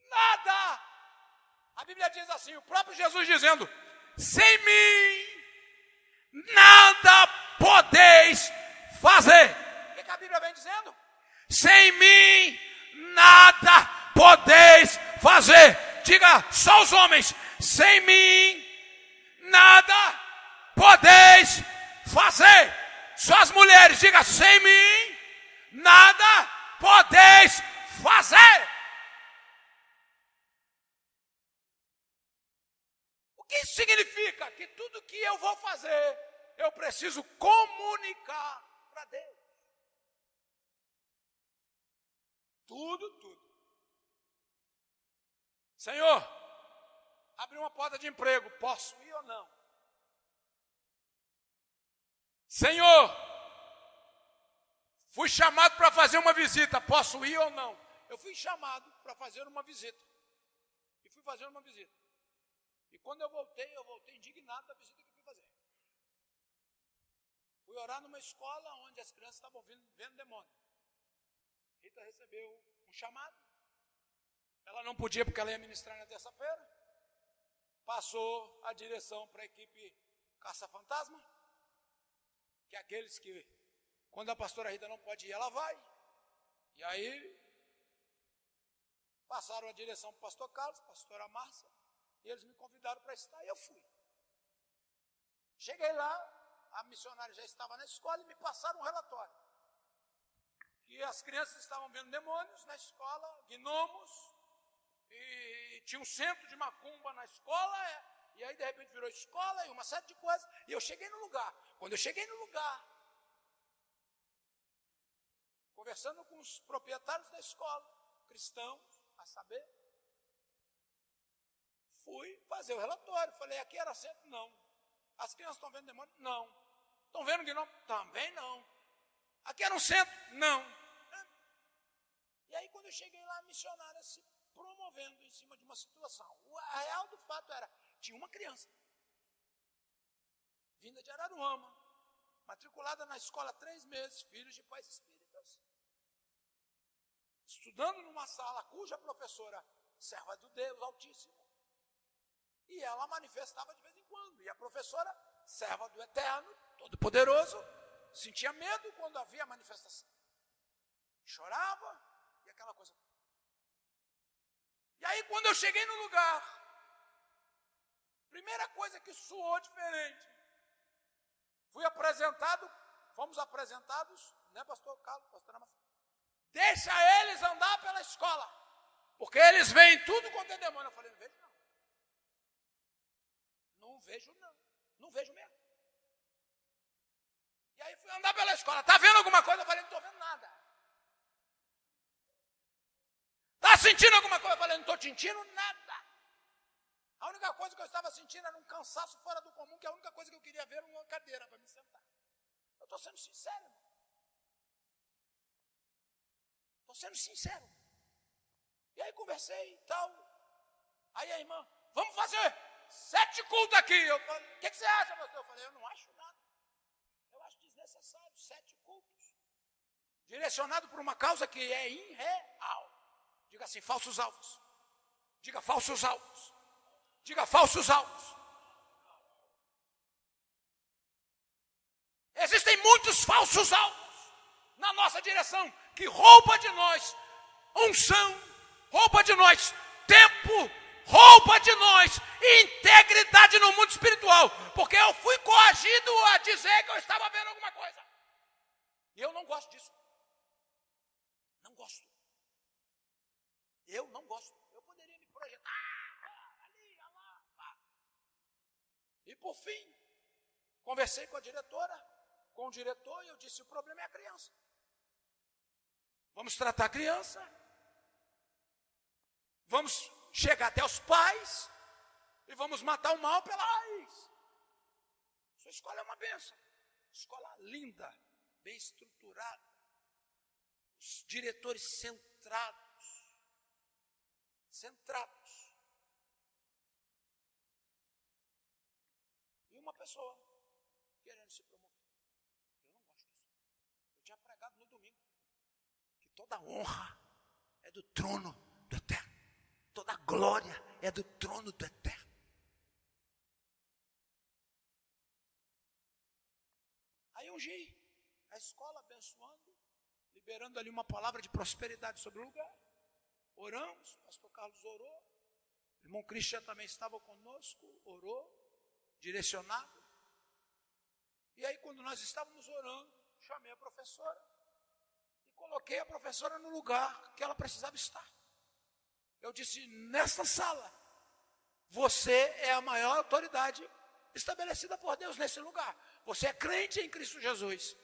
Nada, a Bíblia diz assim, o próprio Jesus dizendo, sem mim nada podeis fazer. O que a Bíblia vem dizendo? Sem mim nada podeis fazer. Diga só os homens, sem mim nada podeis fazer. Só as mulheres, diga sem mim nada podeis fazer. O que isso significa? Que tudo que eu vou fazer, eu preciso comunicar para Deus. Tudo. Senhor, abre uma porta de emprego, posso ir ou não? Senhor, fui chamado para fazer uma visita, posso ir ou não? Eu fui chamado para fazer uma visita. E fui fazer uma visita. E quando eu voltei indignado da visita que fui fazer. Fui orar numa escola onde as crianças estavam vendo demônio. Rita recebeu um chamado. Ela não podia porque ela ia ministrar na terça-feira. Passou a direção para a equipe Caça-Fantasma, que é aqueles que Quando a pastora Rita não pode ir, ela vai. E aí, passaram a direção para o pastor Carlos, pastora Márcia, e eles me convidaram para estar, e eu fui. Cheguei lá, a missionária já estava na escola e me passaram um relatório. Que as crianças estavam vendo demônios na escola, gnomos, e tinha um centro de macumba na escola, e aí de repente virou escola e uma série de coisas, e eu cheguei no lugar. Quando eu cheguei no lugar, conversando com os proprietários da escola, cristãos, a saber, fui fazer o relatório, falei, aqui era centro? Não. As crianças estão vendo demônio? Não. Estão vendo gnomo? Também não. Aqui era um centro? Não. E aí quando eu cheguei lá, a missionária se promovendo em cima de uma situação. A real do fato era, tinha uma criança, vinda de Araruama, matriculada na escola há 3 meses, filhos de pais espíritas, estudando numa sala cuja professora, serva do Deus Altíssimo, e ela manifestava de vez em quando, e a professora, serva do Eterno, Todo-Poderoso, sentia medo quando havia manifestação, chorava, e aquela coisa. E aí quando eu cheguei no lugar, primeira coisa que soou diferente, fomos apresentados, né, pastor Carlos, pastora Márcia? Deixa eles andar pela escola, porque eles veem tudo quanto é demônio. Eu falei, não vejo não. Não vejo não. Não vejo mesmo. E aí fui andar pela escola. Tá vendo alguma coisa? Eu falei, não estou vendo nada. Tá sentindo alguma coisa? Eu falei, não estou sentindo nada. A única coisa que eu estava sentindo era um cansaço fora do comum, que a única coisa que eu queria ver era uma cadeira para me sentar. Eu estou sendo sincero, irmão. Estou sendo sincero. E aí conversei e tal. Aí a irmã, vamos fazer 7 cultos aqui. Eu falei, o que você acha, pastor? Eu falei, eu não acho nada. Eu acho desnecessário 7 cultos. Direcionado por uma causa que é irreal. Diga assim, falsos alvos. Diga falsos alvos. Diga falsos alvos. Existem muitos falsos alvos na nossa direção, que rouba de nós unção, rouba de nós tempo, rouba de nós integridade no mundo espiritual, porque eu fui coagido a dizer que eu estava vendo alguma coisa, e eu não gosto disso, não gosto, eu não gosto, eu poderia me projetar, ali, lá, e por fim, conversei com a diretora, com o diretor, e eu disse, o problema é a criança. Vamos tratar a criança, vamos chegar até os pais, e vamos matar o mal pela raiz. Sua escola é uma bênção, escola linda, bem estruturada, os diretores centrados. E uma pessoa querendo se promover. Eu não gosto disso. Eu tinha pregado no domingo que toda honra é do trono do Eterno. Toda glória é do trono do Eterno. Aí ungi a escola, abençoando, liberando ali uma palavra de prosperidade sobre o lugar. Oramos, o pastor Carlos orou, o irmão Cristian também estava conosco, orou, direcionado. E aí quando nós estávamos orando, chamei a professora e coloquei a professora no lugar que ela precisava estar. Eu disse, nessa sala, você é a maior autoridade estabelecida por Deus nesse lugar. Você é crente em Cristo Jesus.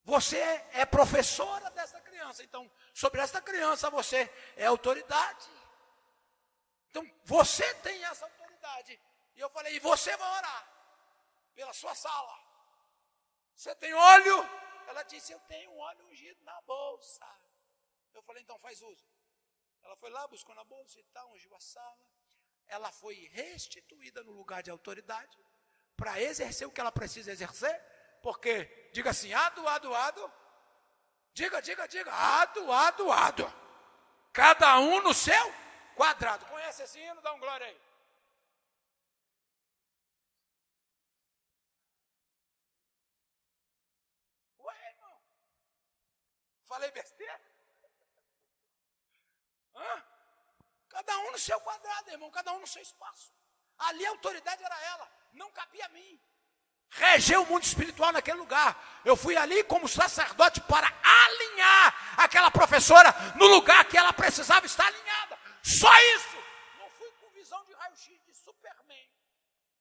Você é professora dessa criança. Então, sobre essa criança, você é autoridade. Então, você tem essa autoridade. E eu falei, e você vai orar pela sua sala. Você tem óleo? Ela disse, eu tenho um óleo ungido na bolsa. Eu falei, então faz uso. Ela foi lá, buscou na bolsa e tal, ungiu a sala. Ela foi restituída no lugar de autoridade para exercer o que ela precisa exercer. Porque, diga assim, ado. Diga, ado. Cada um no seu quadrado. Conhece esse hino? Dá um glória aí. Falei besteira? Hã? Cada um no seu quadrado, irmão, cada um no seu espaço. Ali a autoridade era ela, não cabia a mim. Reger o mundo espiritual naquele lugar. Eu fui ali como sacerdote para alinhar aquela professora no lugar que ela precisava estar alinhada. Só isso. Não fui com visão de raio-x de Superman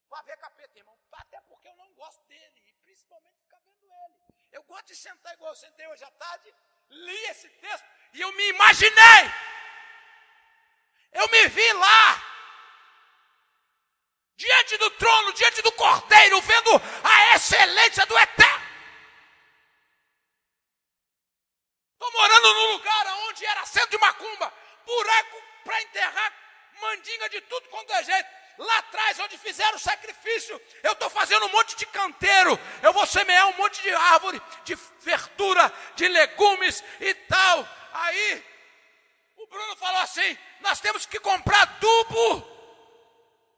para ver capeta, irmão. Até porque eu não gosto dele, e principalmente ficar vendo ele. Eu gosto de sentar igual eu sentei hoje à tarde, li esse texto e eu me imaginei. Eu me vi lá, diante do trono, diante do Cordeiro, vendo a excelência do Eterno. Estou morando num lugar onde era centro de macumba, buraco para enterrar mandinga de tudo quanto é jeito. Lá atrás, onde fizeram sacrifício, eu estou fazendo um monte de canteiro. Eu vou semear um monte de árvore, de verdura, de legumes e tal. Aí, o Bruno falou assim, nós temos que comprar adubo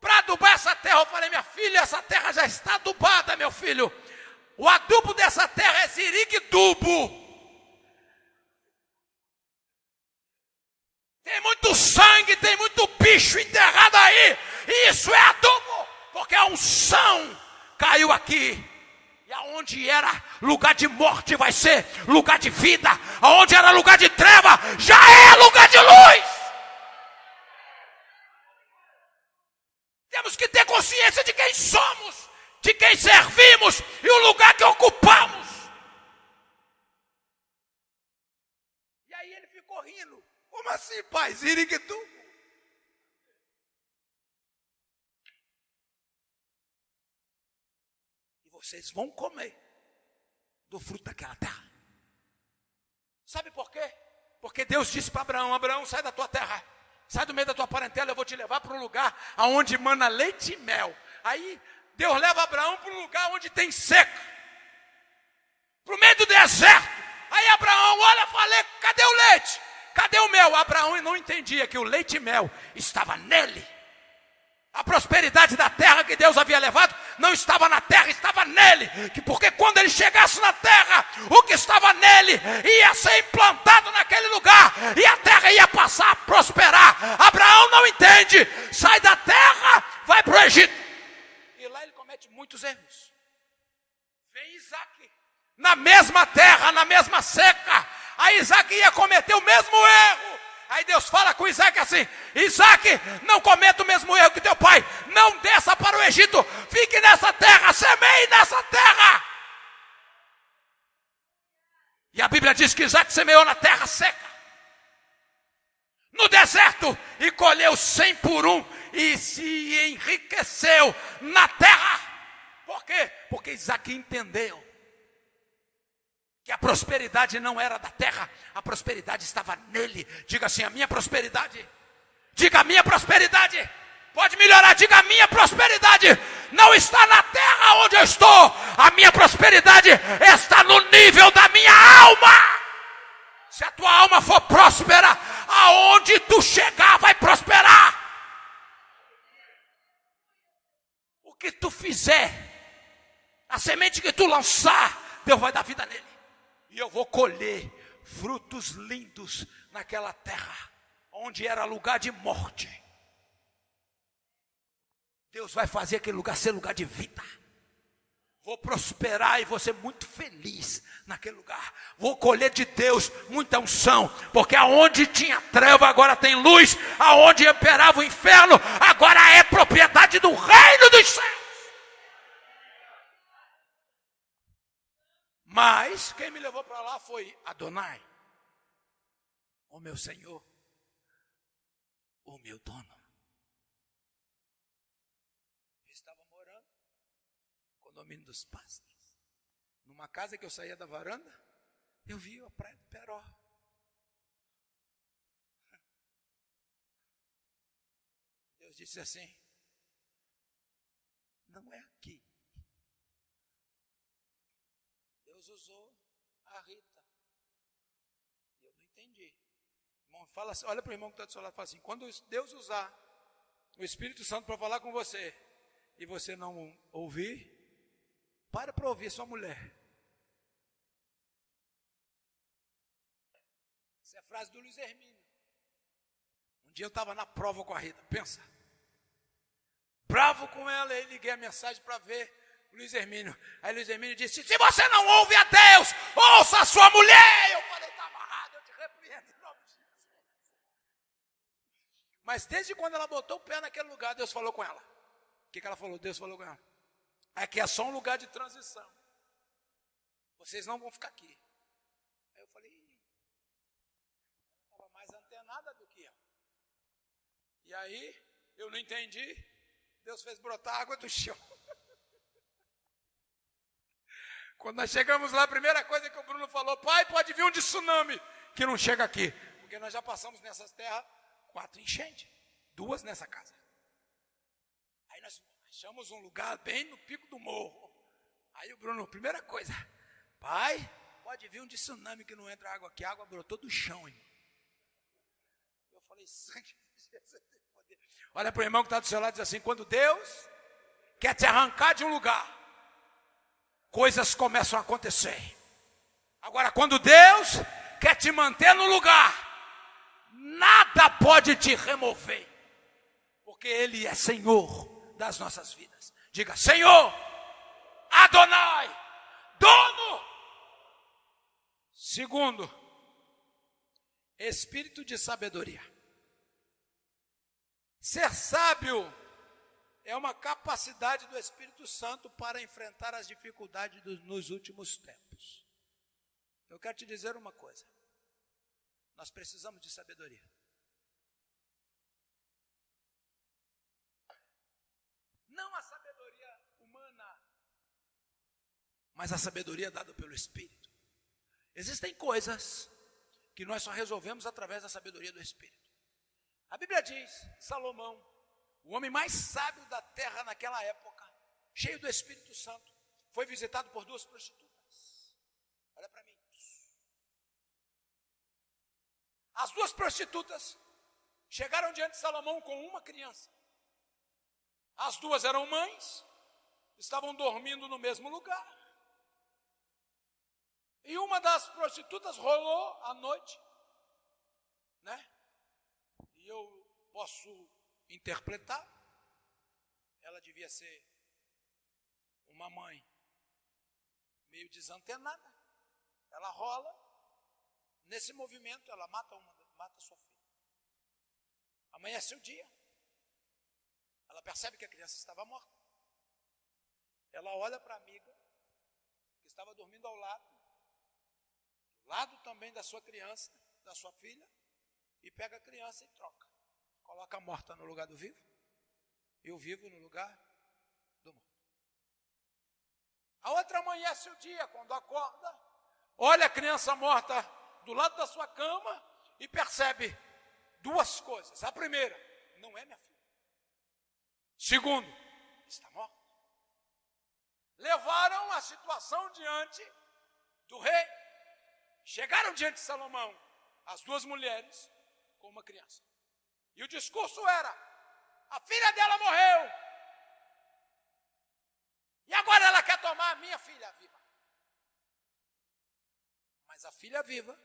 para adubar essa terra. Eu falei, minha filha, essa terra já está adubada, meu filho. O adubo dessa terra é ziriguidubo. Tem muito sangue, tem muito bicho enterrado aí. E isso é adubo, porque a unção caiu aqui. E aonde era lugar de morte vai ser lugar de vida. Aonde era lugar de treva, já é lugar de luz. Temos que ter consciência de quem somos, de quem servimos e o lugar que ocupamos. E aí ele ficou rindo. Como assim, pai? Ziriguidubo? E vocês vão comer do fruto daquela terra. Sabe por quê? Porque Deus disse para Abraão, Abraão, sai da tua terra. Sai do meio da tua parentela, eu vou te levar para um lugar onde mana leite e mel. Aí Deus leva Abraão para um lugar onde tem seca. Para o meio do deserto. Aí Abraão olha e fala, cadê o leite? Cadê o mel? Abraão não entendia que o leite e mel estava nele. A prosperidade da terra que Deus havia levado não estava na terra, estava nele. Porque quando ele chegasse na terra, o que estava nele ia ser implantado naquele lugar. E a terra ia passar a prosperar. Abraão não entende. Sai da terra, vai para o Egito. E lá ele comete muitos erros. Vem Isaac, na mesma terra, na mesma seca. Aí Isaac ia cometer o mesmo erro. Aí Deus fala com Isaac assim, Isaac, não cometa o mesmo erro que teu pai. Não desça para o Egito, fique nessa terra, semeie nessa terra. E a Bíblia diz que Isaac semeou na terra seca, no deserto, e colheu 100 por 1, e se enriqueceu na terra. Por quê? Porque Isaac entendeu que a prosperidade não era da terra, a prosperidade estava nele. Diga assim, a minha prosperidade. Diga, a minha prosperidade. Pode melhorar, diga, a minha prosperidade não está na terra onde eu estou. A minha prosperidade está no nível da minha alma. Se a tua alma for próspera, aonde tu chegar vai prosperar. O que tu fizer, a semente que tu lançar, Deus vai dar vida nele. E eu vou colher frutos lindos naquela terra, onde era lugar de morte. Deus vai fazer aquele lugar ser lugar de vida. Vou prosperar e vou ser muito feliz naquele lugar. Vou colher de Deus muita unção, porque aonde tinha treva agora tem luz. Aonde imperava o inferno agora é propriedade do reino dos céus. Mas quem me levou para lá foi Adonai, o meu Senhor, o meu dono. Eu estava morando no condomínio dos pássaros. Numa casa que eu saía da varanda, eu vi a praia do Peró. Deus disse assim, não é aqui. Deus usou a Rita. Eu não entendi. Irmão, fala assim, olha para o irmão que está do seu lado e fala assim, quando Deus usar o Espírito Santo para falar com você, e você não ouvir, para ouvir sua mulher. Essa é a frase do Luiz Hermínio. Um dia eu estava na prova com a Rita, pensa. Bravo com ela, aí liguei a mensagem para ver o Luiz Hermínio. Aí Luiz Hermínio disse, se você não ouve a Deus, ouça a sua mulher. Eu falei, está amarrado, eu te repreendo em nome de Jesus. Mas desde quando ela botou o pé naquele lugar, Deus falou com ela. O que ela falou? Deus falou com ela. Aqui é só um lugar de transição. Vocês não vão ficar aqui. Aí eu falei, estava mais antenada do que eu. E aí, eu não entendi. Deus fez brotar água do chão. Quando nós chegamos lá, a primeira coisa que o Bruno falou, pai, pode vir um tsunami, que não chega aqui. Porque nós já passamos nessas terras 4 enchentes, 2 nessa casa. Aí nós achamos um lugar bem no pico do morro. Aí o Bruno, primeira coisa, pai, pode vir um tsunami que não entra água aqui, a água brotou do chão, irmão. Eu falei, sangue de Jesus tem poder. Olha para o irmão que está do seu lado e diz assim, quando Deus quer te arrancar de um lugar, coisas começam a acontecer. Agora, quando Deus quer te manter no lugar, nada pode te remover, porque Ele é Senhor das nossas vidas. Diga, Senhor, Adonai, dono. Segundo, espírito de sabedoria. Ser sábio é uma capacidade do Espírito Santo para enfrentar as dificuldades nos últimos tempos. Eu quero te dizer uma coisa. Nós precisamos de sabedoria. Não a sabedoria humana, mas a sabedoria dada pelo Espírito. Existem coisas que nós só resolvemos através da sabedoria do Espírito. A Bíblia diz, Salomão, o homem mais sábio da terra naquela época, cheio do Espírito Santo, foi visitado por 2 prostitutas. Olha para mim. As 2 prostitutas chegaram diante de Salomão com uma criança. As 2 eram mães, estavam dormindo no mesmo lugar. E uma das prostitutas rolou à noite, né? E eu posso interpretar, ela devia ser uma mãe meio desantenada. Ela rola, nesse movimento ela mata sua filha. Amanhece o dia, ela percebe que a criança estava morta. Ela olha para a amiga, que estava dormindo ao lado também da sua criança, da sua filha, e pega a criança e troca. Coloca a morta no lugar do vivo e o vivo no lugar do morto. A outra amanhece o dia, quando acorda, olha a criança morta do lado da sua cama e percebe 2 coisas. A primeira, não é minha filha. Segundo, está morta. Levaram a situação diante do rei. Chegaram diante de Salomão as 2 mulheres com uma criança. E o discurso era, a filha dela morreu. E agora ela quer tomar a minha filha viva. Mas a filha viva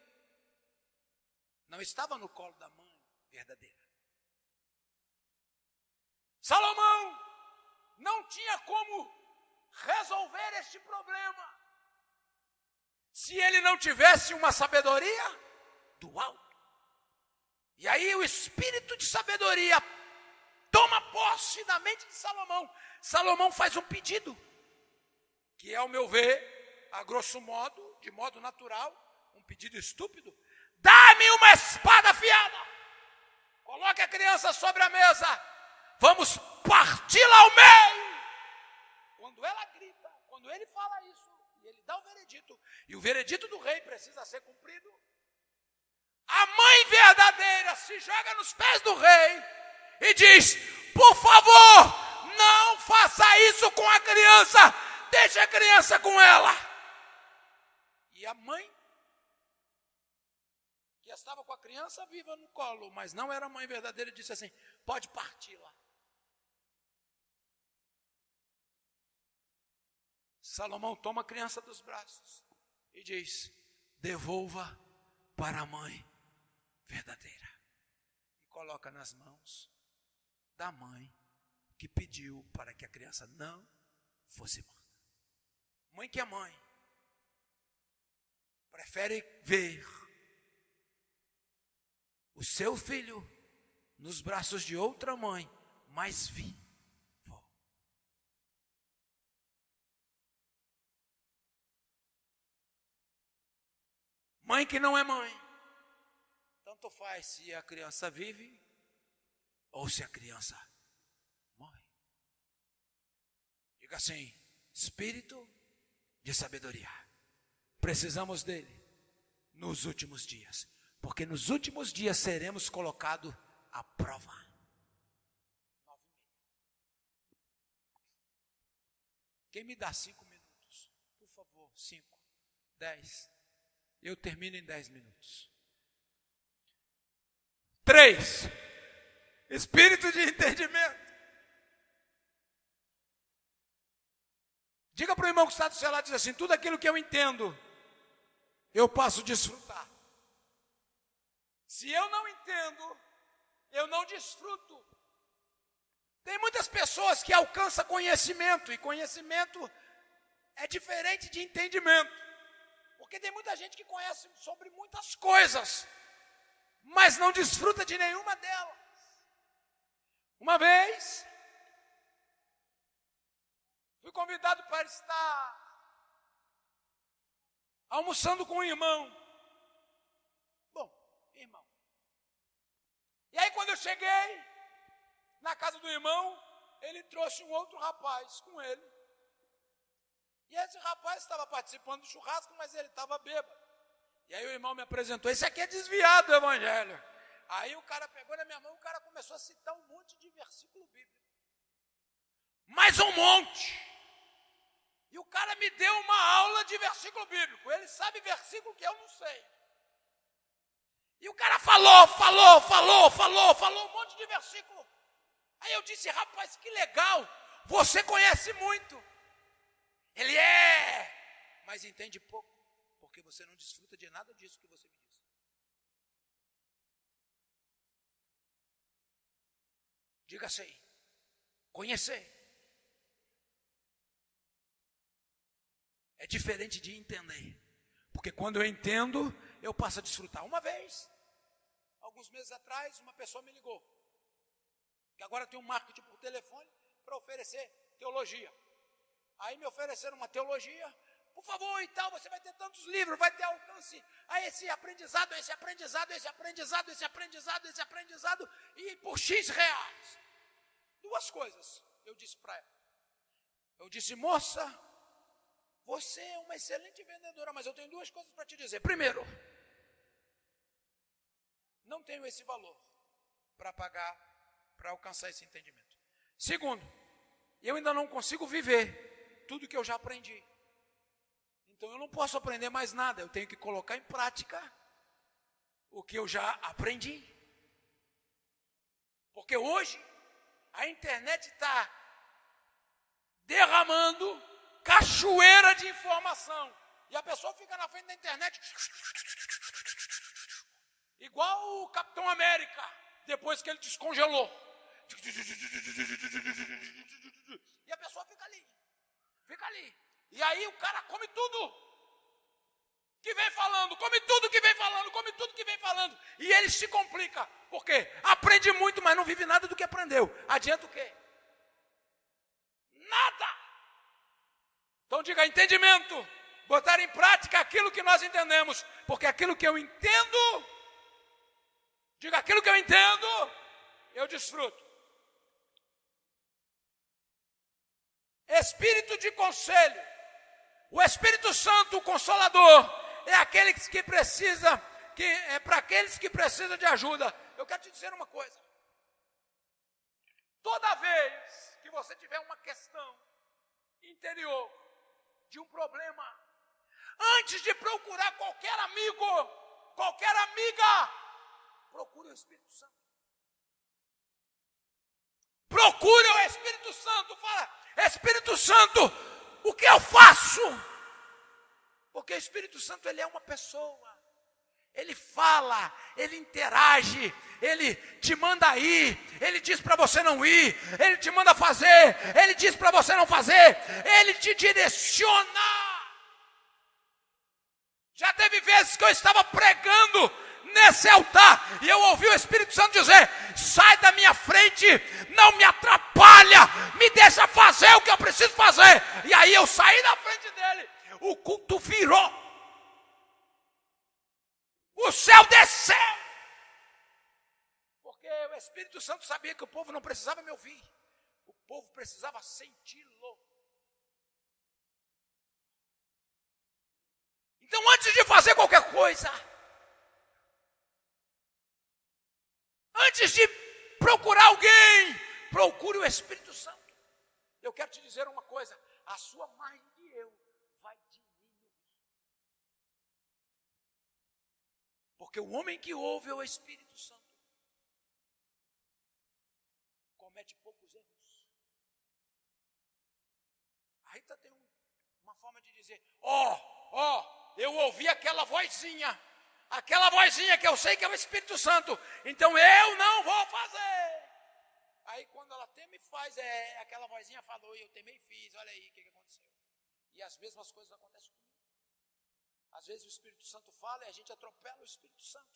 não estava no colo da mãe verdadeira. Salomão não tinha como resolver este problema se ele não tivesse uma sabedoria do alto. E aí o espírito de sabedoria toma posse da mente de Salomão. Salomão faz um pedido, que é, ao meu ver, a grosso modo, de modo natural, um pedido estúpido. Dá-me uma espada afiada. Coloque a criança sobre a mesa. Vamos parti-la ao meio. Quando ela grita, quando ele fala isso, e ele dá o veredito, e o veredito do rei precisa ser cumprido, a mãe verdadeira se joga nos pés do rei e diz, por favor, não faça isso com a criança, deixe a criança com ela. E a mãe, que estava com a criança viva no colo, mas não era a mãe verdadeira, disse assim, pode parti-la. Salomão toma a criança dos braços e diz, devolva para a mãe verdadeira. E coloca nas mãos da mãe que pediu para que a criança não fosse morta. Mãe que é mãe, prefere ver o seu filho nos braços de outra mãe, mais vivo. Mãe que não é mãe, tanto faz se a criança vive ou se a criança morre. Diga assim: espírito de sabedoria. Precisamos dele nos últimos dias, porque nos últimos dias seremos colocados à prova. 9h30. Quem me dá 5 minutos? Por favor, 5, 10. Eu termino em 10 minutos. 3. Espírito de entendimento. Diga para o irmão que está do seu lado, diz assim: tudo aquilo que eu entendo, eu posso desfrutar. Se eu não entendo, eu não desfruto. Tem muitas pessoas que alcançam conhecimento, e conhecimento é diferente de entendimento. Porque tem muita gente que conhece sobre muitas coisas, mas não desfruta de nenhuma delas. Uma vez, fui convidado para estar almoçando com um irmão. Bom, irmão. E aí quando eu cheguei na casa do irmão, ele trouxe um outro rapaz com ele. E esse rapaz estava participando do churrasco, mas ele estava bêbado. E aí o irmão me apresentou: esse aqui é desviado do evangelho. Aí o cara pegou na minha mão, o cara começou a citar um monte de versículo bíblico. Mais um monte. E o cara me deu uma aula de versículo bíblico. Ele sabe versículo que eu não sei. E o cara falou um monte de versículo. Aí eu disse: rapaz, que legal, você conhece muito. Ele mas entende pouco, porque você não desfruta de nada disso que você me disse. Diga assim: conhecer é diferente de entender. Porque quando eu entendo, eu passo a desfrutar. Uma vez, alguns meses atrás, uma pessoa me ligou, que agora tem um marketing por telefone para oferecer teologia. Aí me ofereceram uma teologia: por favor e tal, você vai ter tantos livros, vai ter alcance a esse aprendizado, e por X reais. 2 coisas eu disse para ela. Eu disse: moça, você é uma excelente vendedora, mas eu tenho 2 coisas para te dizer. Primeiro, não tenho esse valor para pagar, para alcançar esse entendimento. Segundo, eu ainda não consigo viver tudo que eu já aprendi. Então eu não posso aprender mais nada, eu tenho que colocar em prática o que eu já aprendi. Porque hoje a internet está derramando cachoeira de informação. E a pessoa fica na frente da internet igual o Capitão América, depois que ele descongelou. E a pessoa fica ali. E aí o cara come tudo que vem falando, e ele se complica. Por quê? Aprende muito, mas não vive nada do que aprendeu. Adianta o quê? Nada. Então diga: entendimento. Botar em prática aquilo que nós entendemos. Porque aquilo que eu entendo, diga: aquilo que eu entendo, eu desfruto. Espírito de conselho. O Espírito Santo, o Consolador, é aquele que precisa, que é para aqueles que precisam de ajuda. Eu quero te dizer uma coisa: toda vez que você tiver uma questão interior, de um problema, antes de procurar qualquer amigo, qualquer amiga, procure o Espírito Santo. Procure o Espírito Santo. Fala: Espírito Santo, o que eu faço? Porque o Espírito Santo, ele é uma pessoa. Ele fala, ele interage, ele te manda ir, ele diz para você não ir, ele te manda fazer, ele diz para você não fazer, ele te direciona. Já teve vezes que eu estava pregando nesse altar e eu ouvi o Espírito Santo dizer: sai da minha frente, não me atrapalha, me deixa fazer o que eu preciso fazer. E aí eu saí da frente dele, o culto virou. O céu desceu, porque o Espírito Santo sabia que o povo não precisava me ouvir, o povo precisava senti-lo. Então, antes de fazer qualquer coisa, antes de procurar alguém, procure o Espírito Santo. Eu quero te dizer uma coisa: a sua mais que eu vai diminuir. Porque o homem que ouve o Espírito Santo comete poucos erros. A Rita tem uma forma de dizer: eu ouvi aquela vozinha que eu sei que é o Espírito Santo, então eu não vou fazer. Aí quando ela teme e faz, aquela vozinha falou e eu temei e fiz, olha aí o que aconteceu. E as mesmas coisas acontecem comigo. Às vezes o Espírito Santo fala e a gente atropela o Espírito Santo.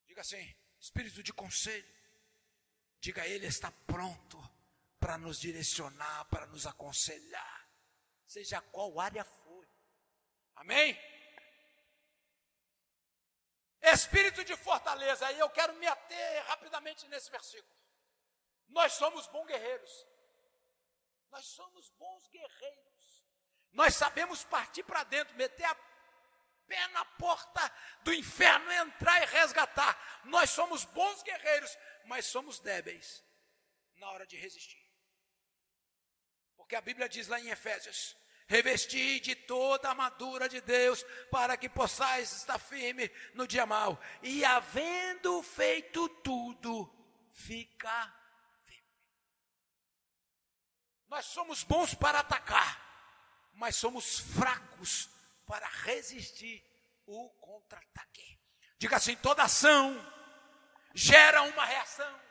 Diga assim: Espírito de conselho, diga, ele está pronto para nos direcionar, para nos aconselhar, seja qual área for. Amém? Espírito de fortaleza, aí eu quero me ater rapidamente nesse versículo. Nós somos bons guerreiros. Nós somos bons guerreiros. Nós sabemos partir para dentro, meter a pé na porta do inferno, entrar e resgatar. Nós somos bons guerreiros, mas somos débeis na hora de resistir. Porque a Bíblia diz lá em Efésios: revesti de toda a armadura de Deus, para que possais estar firme no dia mau. E havendo feito tudo, fica firme. Nós somos bons para atacar, mas somos fracos para resistir o contra-ataque. Diga assim: toda ação gera uma reação.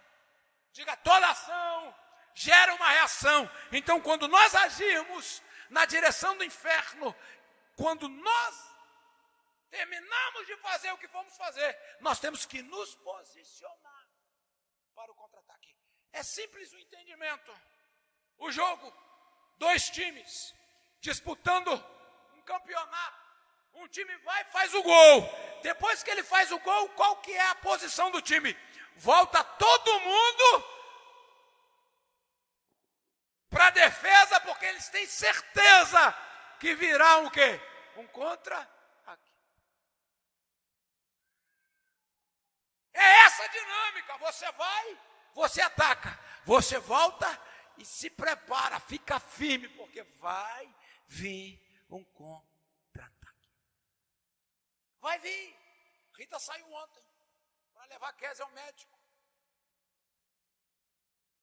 Diga: toda ação gera uma reação. Então, quando nós agirmos na direção do inferno, quando nós terminamos de fazer o que vamos fazer, nós temos que nos posicionar para o contra-ataque. É simples o entendimento. O jogo, 2 times disputando um campeonato. Um time vai e faz o gol. Depois que ele faz o gol, qual que é a posição do time? Volta todo mundo para a defesa, porque eles têm certeza que virá um quê? Um contra-ataque. É essa a dinâmica. Você vai, você ataca, você volta e se prepara, fica firme, porque vai vir um contra-ataque. Vai vir. Rita saiu ontem para levar a Kézia ao médico.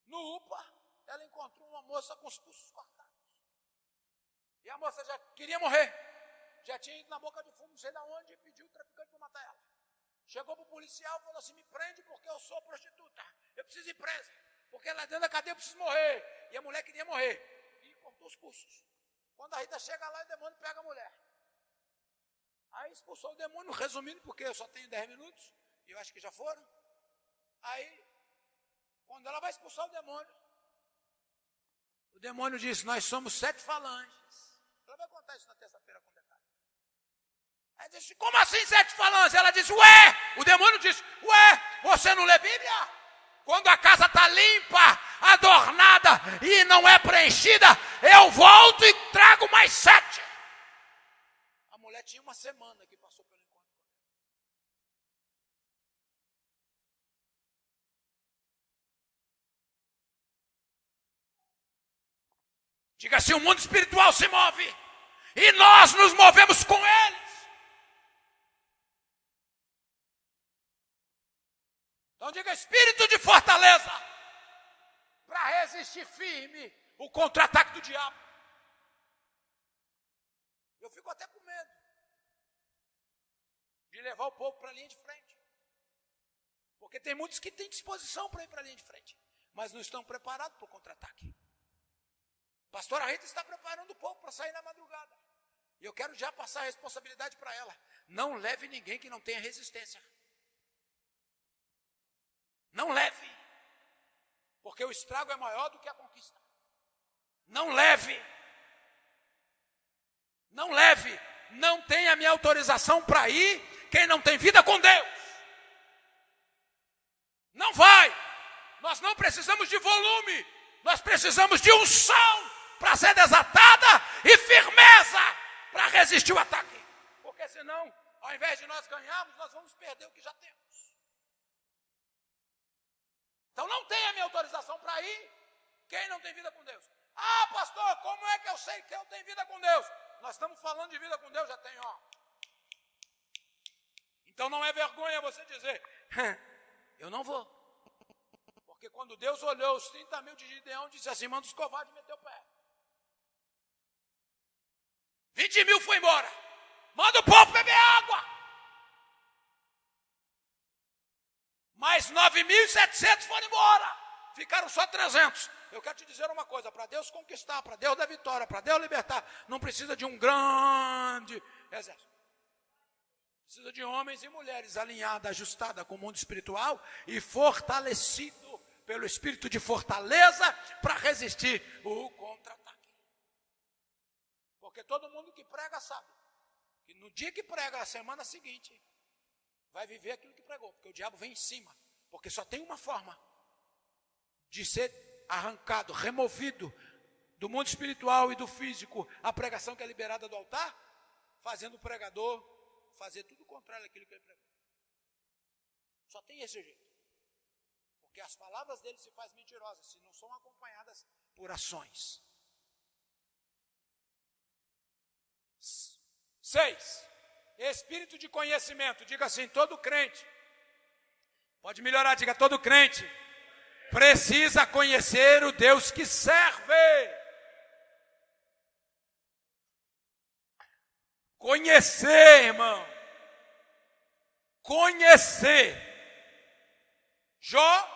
No UPA, ela encontrou uma moça com os pulsos cortados. E a moça já queria morrer. Já tinha ido na boca de fumo, não sei de onde, e pediu o traficante para matar ela. Chegou para o policial e falou assim: me prende porque eu sou prostituta. Eu preciso ir presa. Porque lá dentro da cadeia eu preciso morrer. E a mulher queria morrer. E cortou os pulsos. Quando a Rita chega lá, o demônio pega a mulher. Aí expulsou o demônio, resumindo, porque eu só tenho 10 minutos. E eu acho que já foram. Aí, quando ela vai expulsar o demônio diz: nós somos 7 falanges. Ela vai contar isso na terça-feira com detalhe. Aí disse: como assim 7 falanges? Ela disse: o demônio disse: você não lê Bíblia? Quando a casa está limpa, adornada e não é preenchida, eu volto e trago mais 7. A mulher tinha uma semana que passou pelo encontro. Diga assim: o mundo espiritual se move e nós nos movemos com eles. Então diga: espírito de fortaleza, para resistir firme o contra-ataque do diabo. Eu fico até com medo. de levar o povo para a linha de frente. Porque tem muitos que têm disposição para ir para a linha de frente, mas não estão preparados para o contra-ataque. Pastora Rita está preparando o povo para sair na madrugada. E eu quero já passar a responsabilidade para ela. Não leve ninguém que não tenha resistência. Não leve. Porque o estrago é maior do que a conquista. Não leve. Não leve. Não tem a minha autorização para ir quem não tem vida com Deus. Não vai. Nós não precisamos de volume. Nós precisamos de unção para ser desatada e firmeza para resistir o ataque. Porque senão, ao invés de nós ganharmos, nós vamos perder o que já temos. Então não tem a minha autorização para ir quem não tem vida com Deus. Ah, pastor, como é que eu sei que eu tenho vida com Deus? Nós estamos falando de vida com Deus, já tem, ó. Então não é vergonha você dizer, eu não vou. Porque quando Deus olhou os 30 mil de Gideão, disse assim, manda os covardes meter o pé. 20 mil foi embora. Manda o povo beber água. Mais 9.700 foram embora. Ficaram só 300. Eu quero te dizer uma coisa, para Deus conquistar, para Deus dar vitória, para Deus libertar, não precisa de um grande exército. Precisa de homens e mulheres alinhados, ajustados com o mundo espiritual e fortalecidos pelo espírito de fortaleza para resistir o contra-ataque. Porque todo mundo que prega sabe que no dia que prega, a semana seguinte, vai viver aquilo que pregou, porque o diabo vem em cima. Porque só tem uma forma de ser arrancado, removido do mundo espiritual e do físico, a pregação que é liberada do altar, fazendo o pregador fazer tudo o contrário daquilo que ele pregou. Só tem esse jeito. Porque as palavras dele se fazem mentirosas, se não são acompanhadas por ações. 6. Espírito de conhecimento. Diga assim, todo crente. Pode melhorar, diga todo crente. Precisa conhecer o Deus que serve. Conhecer, irmão. Conhecer. Jó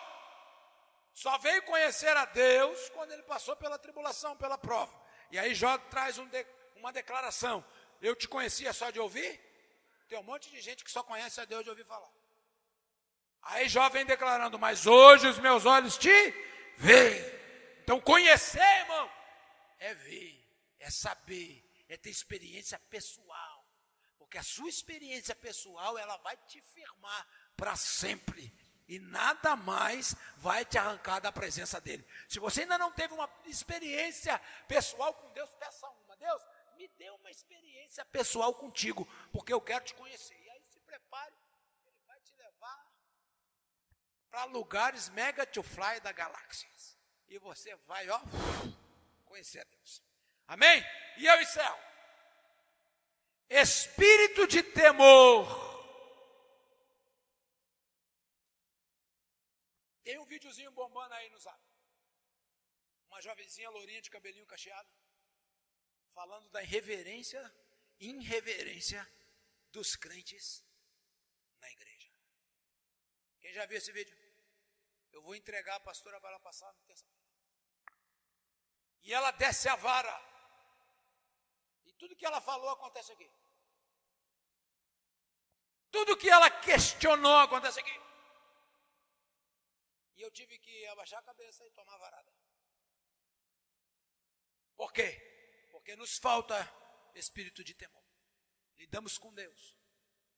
só veio conhecer a Deus quando ele passou pela tribulação, pela prova. E aí Jó traz uma declaração. Eu te conhecia só de ouvir? Tem um monte de gente que só conhece a Deus de ouvir falar. Aí Jó vem declarando, mas hoje os meus olhos te veem. Então conhecer, irmão, é ver, é saber, é ter experiência pessoal. Porque a sua experiência pessoal, ela vai te firmar para sempre. E nada mais vai te arrancar da presença dele. Se você ainda não teve uma experiência pessoal com Deus, peça uma. Deus, me dê uma experiência pessoal contigo, porque eu quero te conhecer. E aí se prepare, ele vai te levar para lugares mega to fly da galáxia. E você vai, ó, conhecer a Deus. Amém? E eu encerro. Espírito de temor. Tem um videozinho bombando aí no Zap. Uma jovenzinha lourinha de cabelinho cacheado, falando da irreverência dos crentes na igreja. Quem já viu esse vídeo? Eu vou entregar, a pastora vai lá passar no terça-feira. E ela desce a vara. E tudo que ela falou acontece aqui. Tudo que ela questionou acontece aqui. E eu tive que abaixar a cabeça e tomar varada. Por quê? Porque nos falta espírito de temor. Lidamos com Deus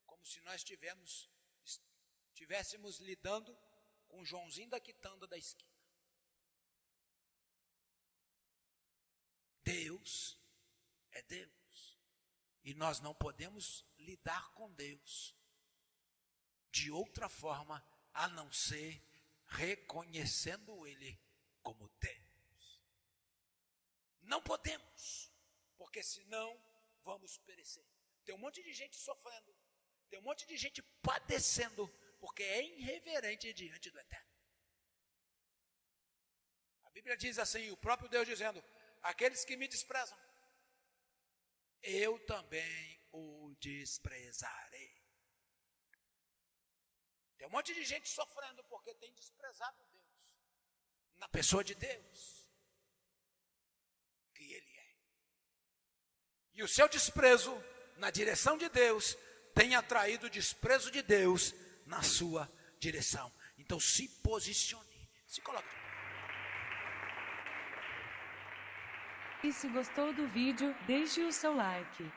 como se nós estivéssemos lidando com o Joãozinho da quitanda da esquina. Deus é Deus. E nós não podemos lidar com Deus de outra forma a não ser reconhecendo Ele como Deus. Não podemos, porque senão vamos perecer. Tem um monte de gente sofrendo, tem um monte de gente padecendo, porque é irreverente diante do Eterno. A Bíblia diz assim, o próprio Deus dizendo, aqueles que me desprezam, eu também o desprezarei. Tem um monte de gente sofrendo porque tem desprezado Deus, na pessoa de Deus, que Ele é. E o seu desprezo na direção de Deus tem atraído o desprezo de Deus na sua direção. Então se posicione, se coloque de pé. E se gostou do vídeo, deixe o seu like.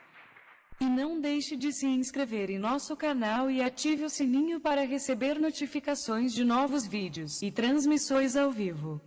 E não deixe de se inscrever em nosso canal e ative o sininho para receber notificações de novos vídeos e transmissões ao vivo.